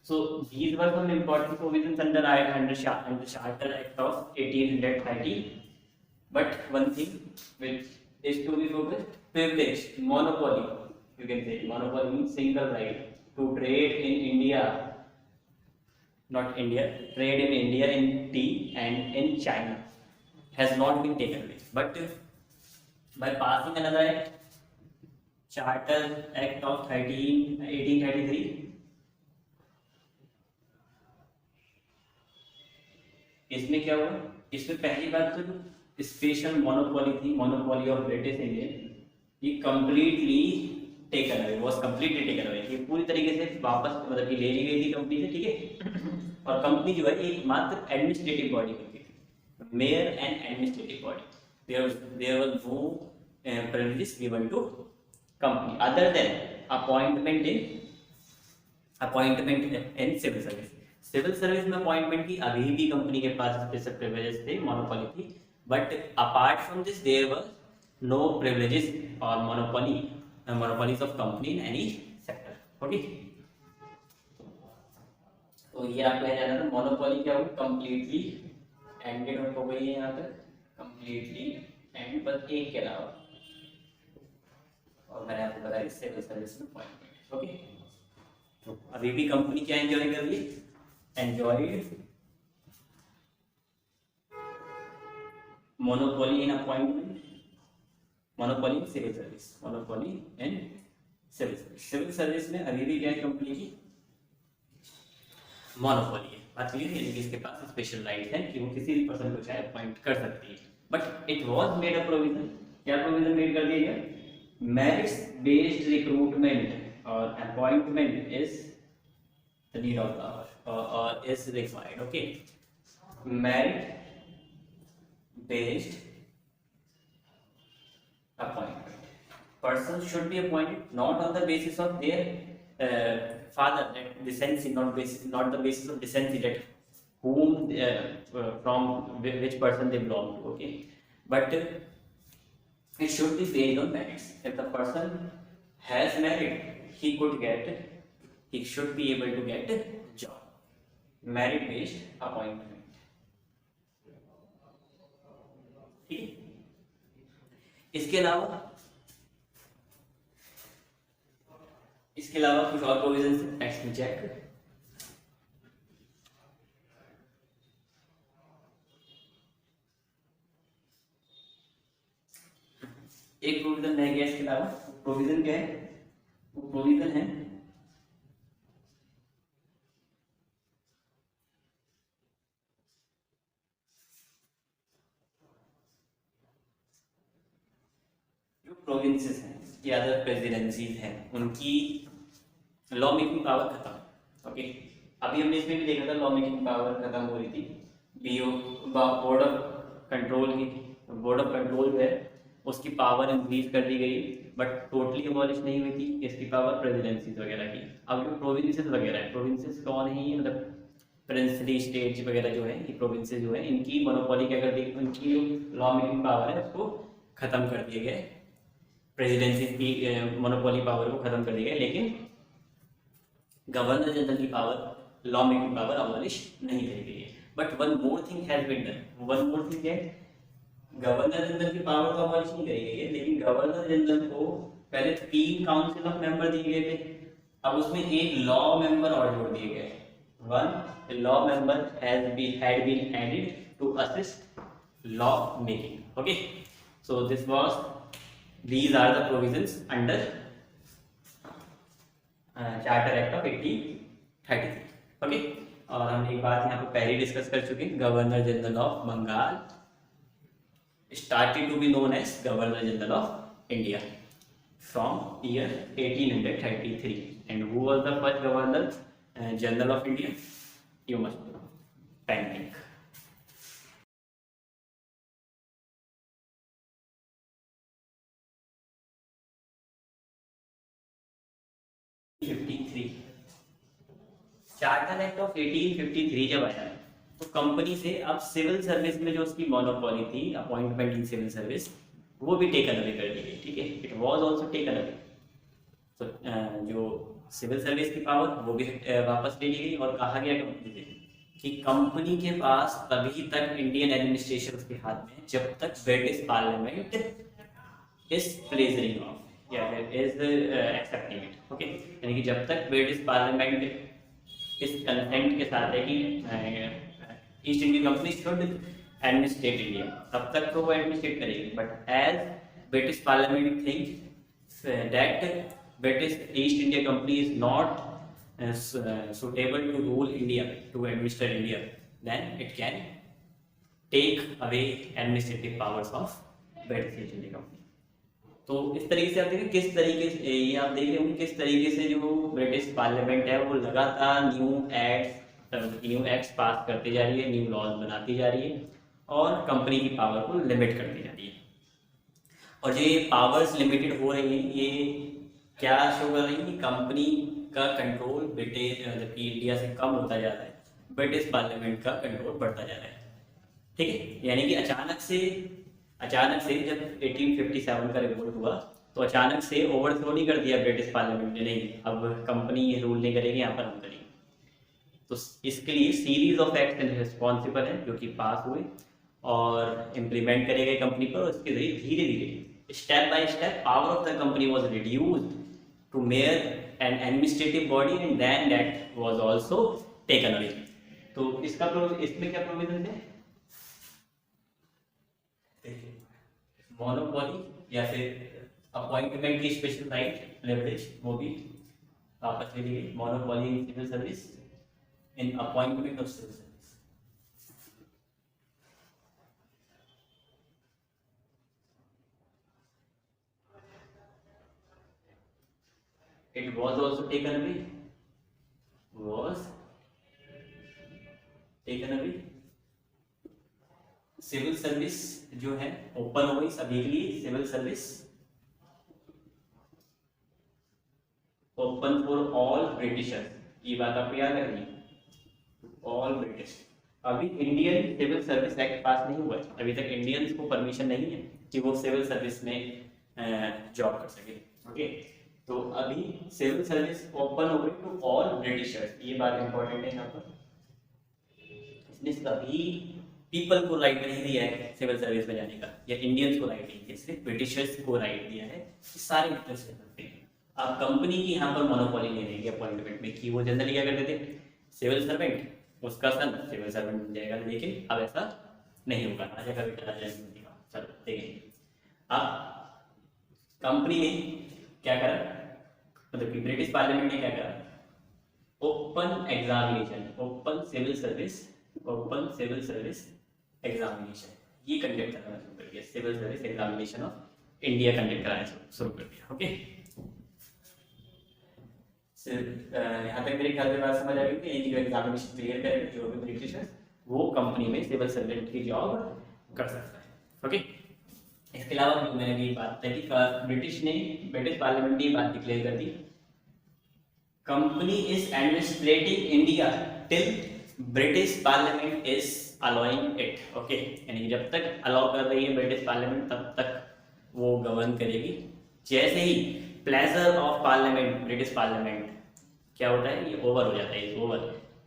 S1: So these were some important provisions under Charter Act of 1830. But one thing which is to be focused: privilege, monopoly. You can say monopoly means single right to trade in India, not India. Trade in India in tea and in China has not been taken away. But by passing another act, Charter Act of 1833, इसमें क्या हुआ? इसमें पहली बात तो special monopoly थी, monopoly of British Indian, ये completely taken away, was completely taken away. ये पूरी तरीके से वापस मतलब कि ले ली गई थी कंपनी से. ठीक है, और कंपनी जो है एक मात्र एडमिनिस्ट्रेटिव बॉडी बनती थी, mayor and administrative body. there were no privileges given to company other than appointment in civil service. Civil service में अपॉइंटमेंट की अभी भी कंपनी के पास स्पेशल प्रिविलेजेस थे, मोनोपोली थी, but apart from this there were no privileges और monopolies of company in any sector. Okay, तो ये आपको जाना था मोनोपोली क्या होगी, कंप्लीटली एंडेड हो गई है यहाँ तक, कंप्लीटली एंड, बस एक के अलावा, और मैंने आपको बताया सिविल सर्विस में अपॉइंटमेंट। ओके, तो अभी भी कंपनी क्या एंजॉय कर रही है, enjoyed monopoly in appointment, monopoly in civil service, monopoly in civil service। Civil service में अभी भी क्या है, कंपनी की मोनोपोली है। बात क्लियर है, इसके पास स्पेशल राइट है कि वो किसी भी पर्सन को चाहे अपॉइंट कर सकती है, but it was made a provision, क्या प्रोविजन मेड कर दिया गया, मेरिट्स बेस्ड रिक्रूटमेंट और appointment is the need of the hour or is required। okay, merit based appointment, person should be appointed not on the basis of their father descendancy, not the basis of descendancy that whom from which person they belong to। okay, but it should be based on merits। if the person has merit, he should be able to get a job, merit based appointment। ठीक है, इसके अलावा कुछ और provision है, tax में check. एक provision रह गया इसके अलावा, प्रोविजन क्या है, वो प्रोविजन है प्रोविंसेस हैं या अदर प्रेसिडेंसीज हैं, उनकी लॉ मेकिंग पावर खत्म। ओके, अभी हमने इसमें भी देखा था लॉ मेकिंग पावर खत्म हो रही थी, बोर्ड ऑफ कंट्रोल जो है उसकी पावर इंक्रीज कर दी गई, बट टोटली अबॉलिश नहीं हुई थी इसकी पावर प्रेसिडेंसीज वगैरह की। अब जो प्रोविंसेस वगैरह है, प्रोविंसेस कौन है, मतलब प्रिंसली स्टेट्स वगैरह जो है, ये प्रोविंसेस जो है, इनकी मोनोपोली क्या कर दी, उनकी जो लॉ मेकिंग पावर है उसको खत्म कर दिए गए, प्रेसिडेंसी की मोनोपोली पावर को खत्म कर दिया गया, लेकिन गवर्नर जनरल की power, law making power abolish नहीं करी गई है। But one more thing has been done, one more thing है, गवर्नर जनरल की पावर को अबॉलिश नहीं करी गई है, लेकिन गवर्नर जनरल को पहले 3 काउंसिल ऑफ मेंबर दिए गए थे, अब उसमें एक लॉ मेंबर और जोड़ दिए गए, one law member had been added to assist law making. Okay, so this was these are the provisions under charter act of 1833। ओके, और हम एक बात यहाँ पे पहले डिस्कस कर चुके हैं, governor general of Bengal started to be known as Governor General of India from year 1833, and who was the first Governor General of India, you must know, Painting। 1853 charter act of 1853 जब आया तो company से अब civil service में जो उसकी monopoly थी, appointment इन civil service, वो भी टेकन अवे कर दी गई। ठीक है, it was also taken away. तो जो सिविल सर्विस की पावर वो भी वापस ले ली गई, और कहा गया कंपनी से कि कंपनी के पास तभी तक इंडियन एडमिनिस्ट्रेशन उसके हाथ में जब तक ब्रिटिश पार्लियामेंट इज प्लेजरिंग ऑफ या इज एक्सेप्टिंग इट। ओके, यानी कि जब तक ब्रिटिश पार्लियामेंट इस कंसेंट के साथ है कि East India company should administrate India, तब तक तो वो एडमिनिस्ट्रेट करेगी। But as British parliament think that British East India company is not suitable to rule India, to administer India, then it can take away administrative powers of British East India Company। तो इस तरीके से आप देखें किस तरीके से, ये आप देख रहे होंगे किस तरीके से जो ब्रिटिश पार्लियामेंट है वो लगातार न्यू एक्ट्स पास करती जा रही है, न्यू लॉज बनाती जा रही है, और कंपनी की पावर को लिमिट कर दी जाती है। और जो ये पावर्स लिमिटेड हो रही हैं, ये क्या शो कर रही है कि कंपनी का कंट्रोल ब्रिटिश जबकि इंडिया से कम होता जा रहा है, ब्रिटिश पार्लियामेंट का कंट्रोल बढ़ता जा रहा है। ठीक है, यानी कि अचानक से जब 1857 का रिवोल्ट हुआ तो अचानक से ओवरथ्रो नहीं कर दिया ब्रिटिश पार्लियामेंट ने, नहीं अब कंपनी ये रूल नहीं करेगी, यहाँ पर हम करेंगे। तो इसके लिए सीरीज ऑफ एक्ट रिस्पॉन्सिबल है जो कि पास हुए और इम्प्लीमेंट करे गए कंपनी पर, और इसके जरिए धीरे धीरे step by step power of the company was reduced to mere an administrative body and then that was also taken away. तो इसमें क्या प्रोविजन है, मोनोपोली या फिर अपॉइंटमेंट की स्पेशल राइट लेवरेज, वो भी वापस ले ली गई। Monopoly in civil service, in appointment of civil service. It was also taken away. Was taken away. Civil service जो है ओपन हो गई सभी के लिए, civil service open for all Britishers, ये बात आपको याद रखनी, ऑल ब्रिटिश। अभी Indian civil service act pass नहीं हुआ है, अभी तक इंडियंस को परमिशन नहीं है कि वो सिविल सर्विस में जॉब कर सके। ओके, तो अभी सिविल सर्विस ओपन हो गई टू ऑल ब्रिटिशर्स, ये बात इंपॉर्टेंट है यहाँ पर। इसने सभी पीपल को राइट नहीं दिया है सिविल सर्विस में जाने का, या इंडियंस को राइट नहीं दिया, सिर्फ ब्रिटिशर्स को राइट दिया है कि सारे इंटरेस्ट ले सकते हैं। अब कंपनी की यहाँ पर मोनोपोली नहीं रहेगी अपॉइंटमेंट में, कि वो जनरली क्या करते थे, सिविल सर्वेंट उसका सन सिविल सर्वेंट बन जाएगा, लेकिन अब ऐसा नहीं होगा, राजा का बेटा राजा नहीं बनेगा। चलो देखिए, अब कंपनी ने क्या करा, मतलब कि ब्रिटिश पार्लियामेंट ने क्या करा, open examination, open civil service examination ये कंडक्ट करना शुरू कर दिया, civil service examination of India conduct कराना शुरू कर दिया। ओके, यहाँ तक मेरे ख्याल से बात समझ आ गई कि एग्जामिनेशन क्लियर करेगा जो भी ब्रिटिश है वो कंपनी में सिविल सर्वेंट की जॉब कर सकता है। ओके, इसके अलावा जो मैंने भी बात की ब्रिटिश पार्लियामेंट ने बात डिक्लेयर कर दी, company is administrating India till British parliament is allowing it. Okay, यानी जब तक अलाउ कर रही है ब्रिटिश पार्लियामेंट तब तक वो गवर्न करेगी। जैसे ही pleasure of parliament, British parliament क्या होता है, ये ओवर हो जाता है, is over,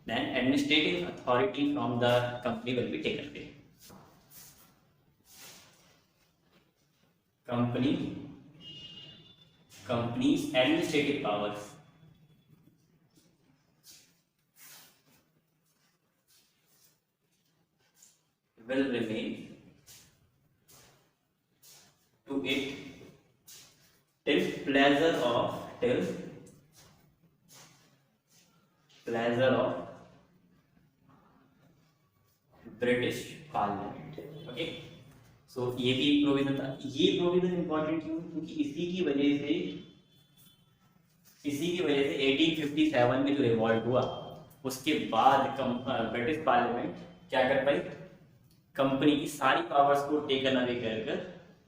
S1: then administrative authority from the company will be taken away. company's administrative powers will remain to it till pleasure of British parliament. Okay, so ये भी एक प्रोविजन था। ये प्रोविजन इंपॉर्टेंट क्यों, क्योंकि इसी की वजह से 1857 में जो रिवॉल्ट हुआ उसके बाद ब्रिटिश पार्लियामेंट क्या कर पाई, कंपनी की सारी पावर्स को टेकन अवे कर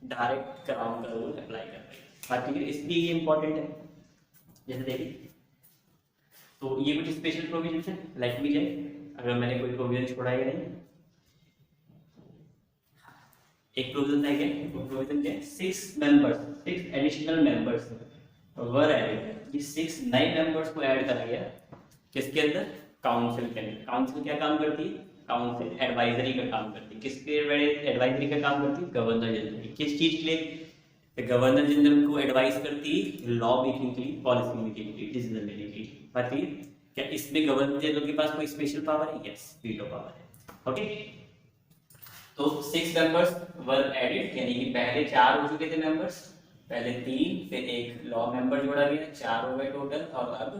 S1: डायरेक्ट क्राउन का रूल अप्लाई कर पाई। बात ठीक है, इसलिए ये इंपॉर्टेंट है। जैसे देखिए, तो ये कुछ स्पेशल प्रोविजन है, लाइक भी जाए अगर मैंने कोई प्रोविजन छोड़ा है या नहीं। एक प्रोविजन है क्या, प्रोविजन क्या है, 6 एडिशनल मेंबर्स वर एडेड। ये 6 नए मेंबर्स को ऐड करा गया किसके अंदर, काउंसिल के अंदर। काउंसिल क्या काम करती है, काउंसिल एडवाइजरी का काम करती है। किसके एडवाइजरी का काम करती है, गवर्नर जनरल। किस चीज के लिए, गवर्नर जनरल को एडवाइस करती है लॉ मेकिंग के लिए, पॉलिसी मेकिंग के लिए, डिसीजन लेने के लिए। बात है क्या इसमें गवर्नर जनरल के पास कोई स्पेशल पावर है, यस, वीटो पावर है। ओके, तो 6 मेंबर्स वर एडेड, यानी कि पहले 4 हो चुके थे मेंबर्स, पहले 3 फिर एक लॉ मेंबर जोड़ा गया, 4 हो गए टोटल, और अब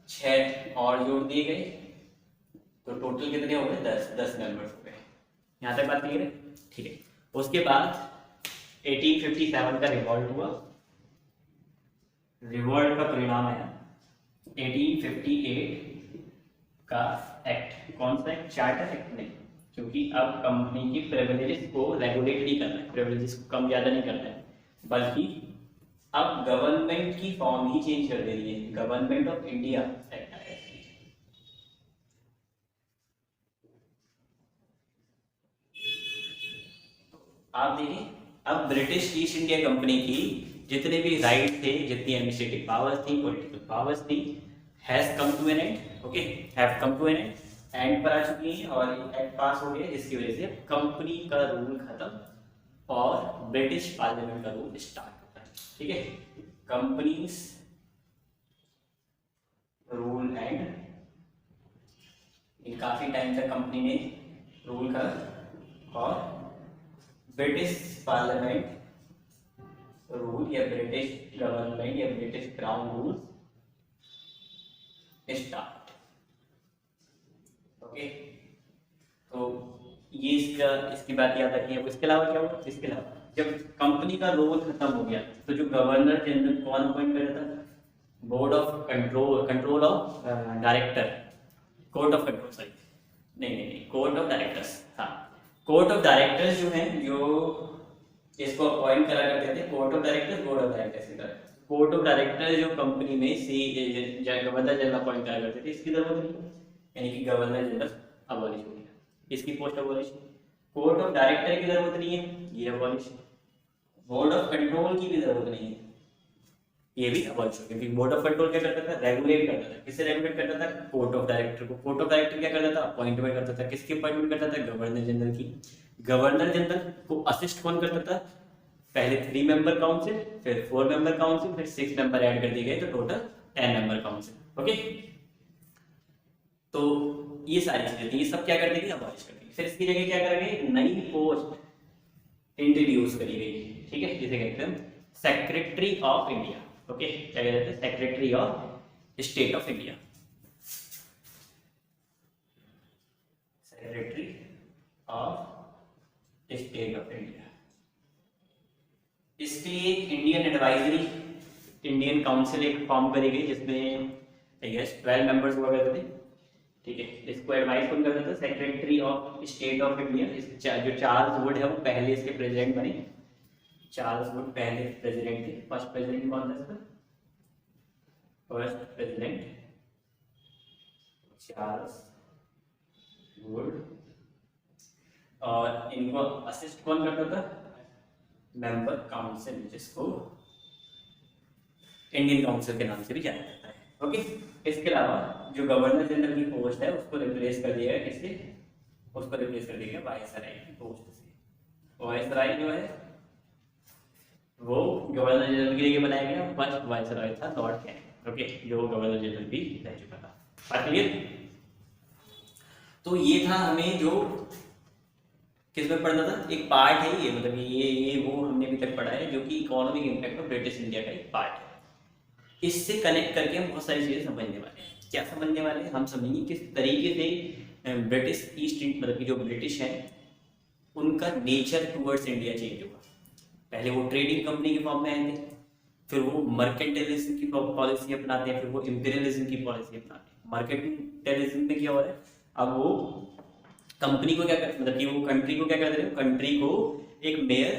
S1: 6 और जोड़ दिए गए, तो टोटल कितने हो गए, 10 मेंबर्स हो गए। यहाँ तक बात क्लियर है, ठीक है। उसके बाद 1857 का रिवॉल्ट हुआ, रिवॉल्ट का परिणाम है 1858 का एक्ट। कौन सा एक्ट, चार्टर एक्ट नहीं, क्योंकि अब कंपनी की प्रिविलेजेस को रेगुलेट नहीं करना है, प्रिविलेजेस को कम ज़्यादा नहीं करना है, बल्कि अब गवर्नमेंट की फॉर्म ही चेंज कर दे रही है, गवर्नमेंट ऑफ इंडिया एक्ट आया है। आप देखिए, अब ब्रिटिश ईस्ट इंडिया कंपनी की जितने भी राइट थे, जितनी एडमिनिस्ट्रेटिव पावर्स थी, पॉलिटिकल पावर्स थी, has come to an end, okay, have come to an end पर आ चुकी है, और एक्ट पास हो गया जिसकी वजह से कंपनी का रूल खत्म और ब्रिटिश पार्लियामेंट का रूल स्टार्ट होता है। ठीक है, कंपनीज रूल एंड काफी टाइम तक कंपनी ने रूल करा, और ब्रिटिश पार्लियामेंट रूल या ब्रिटिश गवर्नमेंट या British crown rule start. Okay, तो ये इसकी बात याद रखिए। अब इसके अलावा क्या हुआ, इसके अलावा जब कंपनी का रोल खत्म हो गया तो जो गवर्नर जनरल कौन अपॉइंट कर रहा था, board of control of director, court of control, sorry नहीं कोर्ट ऑफ डायरेक्टर्स, हाँ कोर्ट ऑफ डायरेक्टर्स जो हैं, जो इसको अपॉइंट करा करते थे, court of directors, board of directors का कोर्ट ऑफ डायरेक्टर जो कंपनी में गवर्नर जनरल अपॉइंट करा करते थे, इसकी जरूरत नहीं, यानी कि गवर्नर जनरल अबॉलिश हो गया, इसकी post abolish. Court of director की जरूरत नहीं है, ये अबॉलिश। बोर्ड ऑफ कंट्रोल की भी जरूरत नहीं है, ये भी अबॉलिश हो गया, क्योंकि बोर्ड ऑफ कंट्रोल क्या करता था, रेगुलेट करता था। किससे रेगुलेट करता था, कोर्ट ऑफ डायरेक्टर को। कोर्ट ऑफ डायरेक्टर क्या करता था, अपॉइंटमेंट करता था। किसकी अपॉइंटमेंट करता था, गवर्नर जनरल की। गवर्नर जनरल को असिस्ट कौन करता था, पहले 3 मेंबर काउंसिल, फिर 4 मेंबर काउंसिल, फिर 6 मेंबर ऐड कर दिए गए, तो टोटल 10 मेंबर काउंसिल। ओके, तो ये सारी चीजें थी, ये सब क्या कर देगी, अबॉलिश कर देगी। फिर इसकी जगह क्या करेंगे, नई पोस्ट इंट्रोड्यूस करी गई। ठीक है, जिसे कहते हैं सेक्रेटरी ऑफ इंडिया। ओके, क्या कहते हैं, secretary of state of India, secretary of state of India. इसके लिए इंडियन एडवाइजरी, इंडियन काउंसिल एक फॉर्म करी गई, जिसमें 12 मेंबर्स हुआ करते थे। ठीक है, इसको एडवाइस कौन करता था, secretary of state of India. जो चार्ल्स वुड है वो पहले इसके प्रेसिडेंट बने, चार्ल्स वुड पहले प्रेसिडेंट थे। फर्स्ट प्रेसिडेंट कौन था इसका, फर्स्ट प्रेसिडेंट चार्ल्स वुड, और इनको असिस्ट कौन करता था, मेंबर काउंसिल, जिसको इंडियन काउंसिल के नाम से भी जाना जाता है। ओके, इसके अलावा जो गवर्नर जनरल की पोस्ट है उसको रिप्लेस कर दिया गया, किससे, उसको रिप्लेस कर दिया गया वायसराय की पोस्ट से। वायसराय जो है वो गवर्नर जनरल के लिए बनाया गया, फर्स्ट वायसराय था लॉर्ड कैनिंग। ओके, जो गवर्नर जनरल भी रह चुका था। बात क्लियर। तो ये था हमें जो किसमें पढ़ना था, एक पार्ट है ये, मतलब ये वो हमने अभी तक पढ़ा है, जो कि economic impact of British India का एक पार्ट है। इससे कनेक्ट करके हम बहुत सारी चीजें समझने वाले हैं। क्या समझने वाले हैं, हम समझेंगे किस तरीके से ब्रिटिश ईस्ट इंडिया, मतलब कि जो ब्रिटिश है उनका नेचर टूवर्ड्स इंडिया चेंज हुआ। पहले वो ट्रेडिंग कंपनी के फॉर्म में आए थे, फिर वो मर्केंटलिज्म की पॉलिसी अपनाते हैं, फिर वो इंपीरियलिज्म की पॉलिसी अपनाते हैं। मर्केंटलिज्म में क्या हो रहा है, अब वो कंपनी को क्या कर, मतलब कि वो कंट्री को क्या कर दे रहे हैं, कंट्री को एक मेयर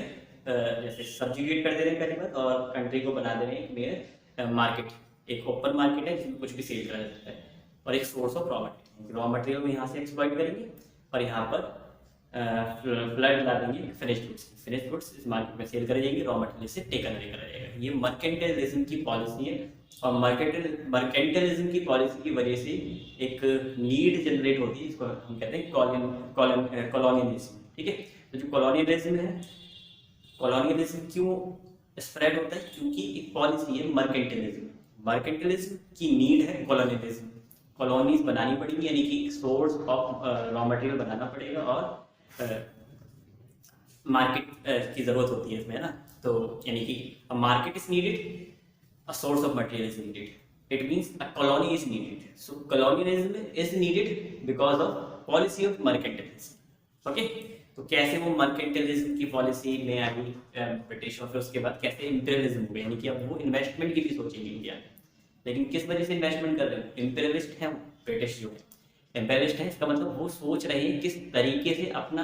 S1: जैसे सब्जुगेट कर दे रहे हैं पहली बात, और कंट्री को बना दे रहे हैं एक मेयर मार्केट, एक ओपन मार्केट है जिसमें कुछ भी सेल करा जाता है, और एक सोर्स ऑफ रॉ मटेरियल को यहाँ से एक्सप्लॉइट करेंगे, और यहाँ पर फ्लड ला देंगे फिनिश्ड गुड्स इस मार्केट में सेल करे जाएंगे, रॉ मटेरियल से टेकन अवे करा जाएगा। ये मर्केंटलिज्म की पॉलिसी है, और मर्केंटलिज्म की पॉलिसी की वजह से एक नीड जनरेट होती है, इसको हम कहते हैं कॉलोनियलिज्म। ठीक है, तो जो कॉलोनियलिज्म है, कॉलोनियलिज्म क्यों स्प्रेड होता है, क्योंकि एक पॉलिसी है मर्केंटलिज्म की नीड है कॉलोनियलिज्म, कॉलोनीज बनानी पड़ेगी, यानी कि सोर्स ऑफ रॉ मटेरियल बनाना पड़ेगा, और मार्केट की जरूरत होती है इसमें, है ना। तो यानी कि market is needed, a source of material is needed. It means a colony is needed. So colonialism is needed because of policy of mercantilism. Okay? तो कैसे वो मर्केंटलिज्म की पॉलिसी में आई ब्रिटिश, और फिर उसके बाद कैसे इंपीरियलिज्म हो गया, यानी कि अब वो इन्वेस्टमेंट की भी सोचेंगे इंडिया में, लेकिन किस वजह से इन्वेस्टमेंट कर रहे हैं, इंपीरियलिस्ट हैं ब्रिटिश जो है, एम्बेलिश्ड है इसका मतलब वो सोच रहे हैं किस तरीके से अपना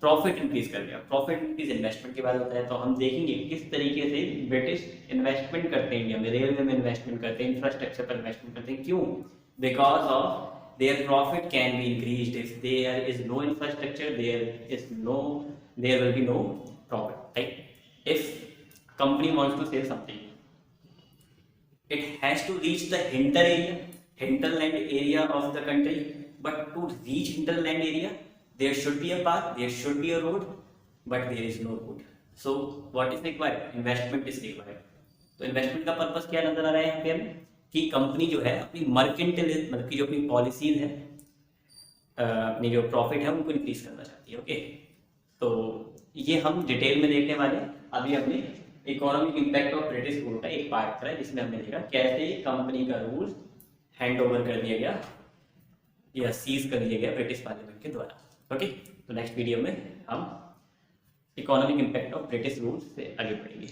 S1: प्रॉफिट इंक्रीज कर लिया। प्रॉफिट इंक्रीज इन्वेस्टमेंट के बाद होता है, तो हम देखेंगे किस तरीके से ब्रिटिश इन्वेस्टमेंट करते हैं इंडिया में, रेलवे में इन्वेस्टमेंट करते हैं, इंफ्रास्ट्रक्चर पर इन्वेस्टमेंट करते हैं। क्यों? Because of their profit can be increased. If there is no infrastructure, there will be no profit, right? If company wants to sell something, it has to reach the hinterland area of the country. But to reach hinterland area, there should be a path, there should be a road, but there is no road. So what is required? Investment is required. तो investment का purpose क्या नजर आ रहा है यहाँ पे हमें कि कंपनी जो है अपनी मर्केंटाइल मतलब की जो अपनी पॉलिसीज है, अपनी जो प्रॉफिट है उनको इंक्रीज करना चाहती है। ओके, तो ये हम डिटेल में देखने वाले हैं। अभी हमने economic impact of British rule का एक पार्ट करा जिसमें हमने देखा कैसे कंपनी का रूल हैंड ओवर कर दिया गया या सीज कर दिया गया ब्रिटिश पार्लियामेंट के द्वारा। ओके, तो नेक्स्ट वीडियो में हम economic impact of British rule से आगे बढ़ेंगे।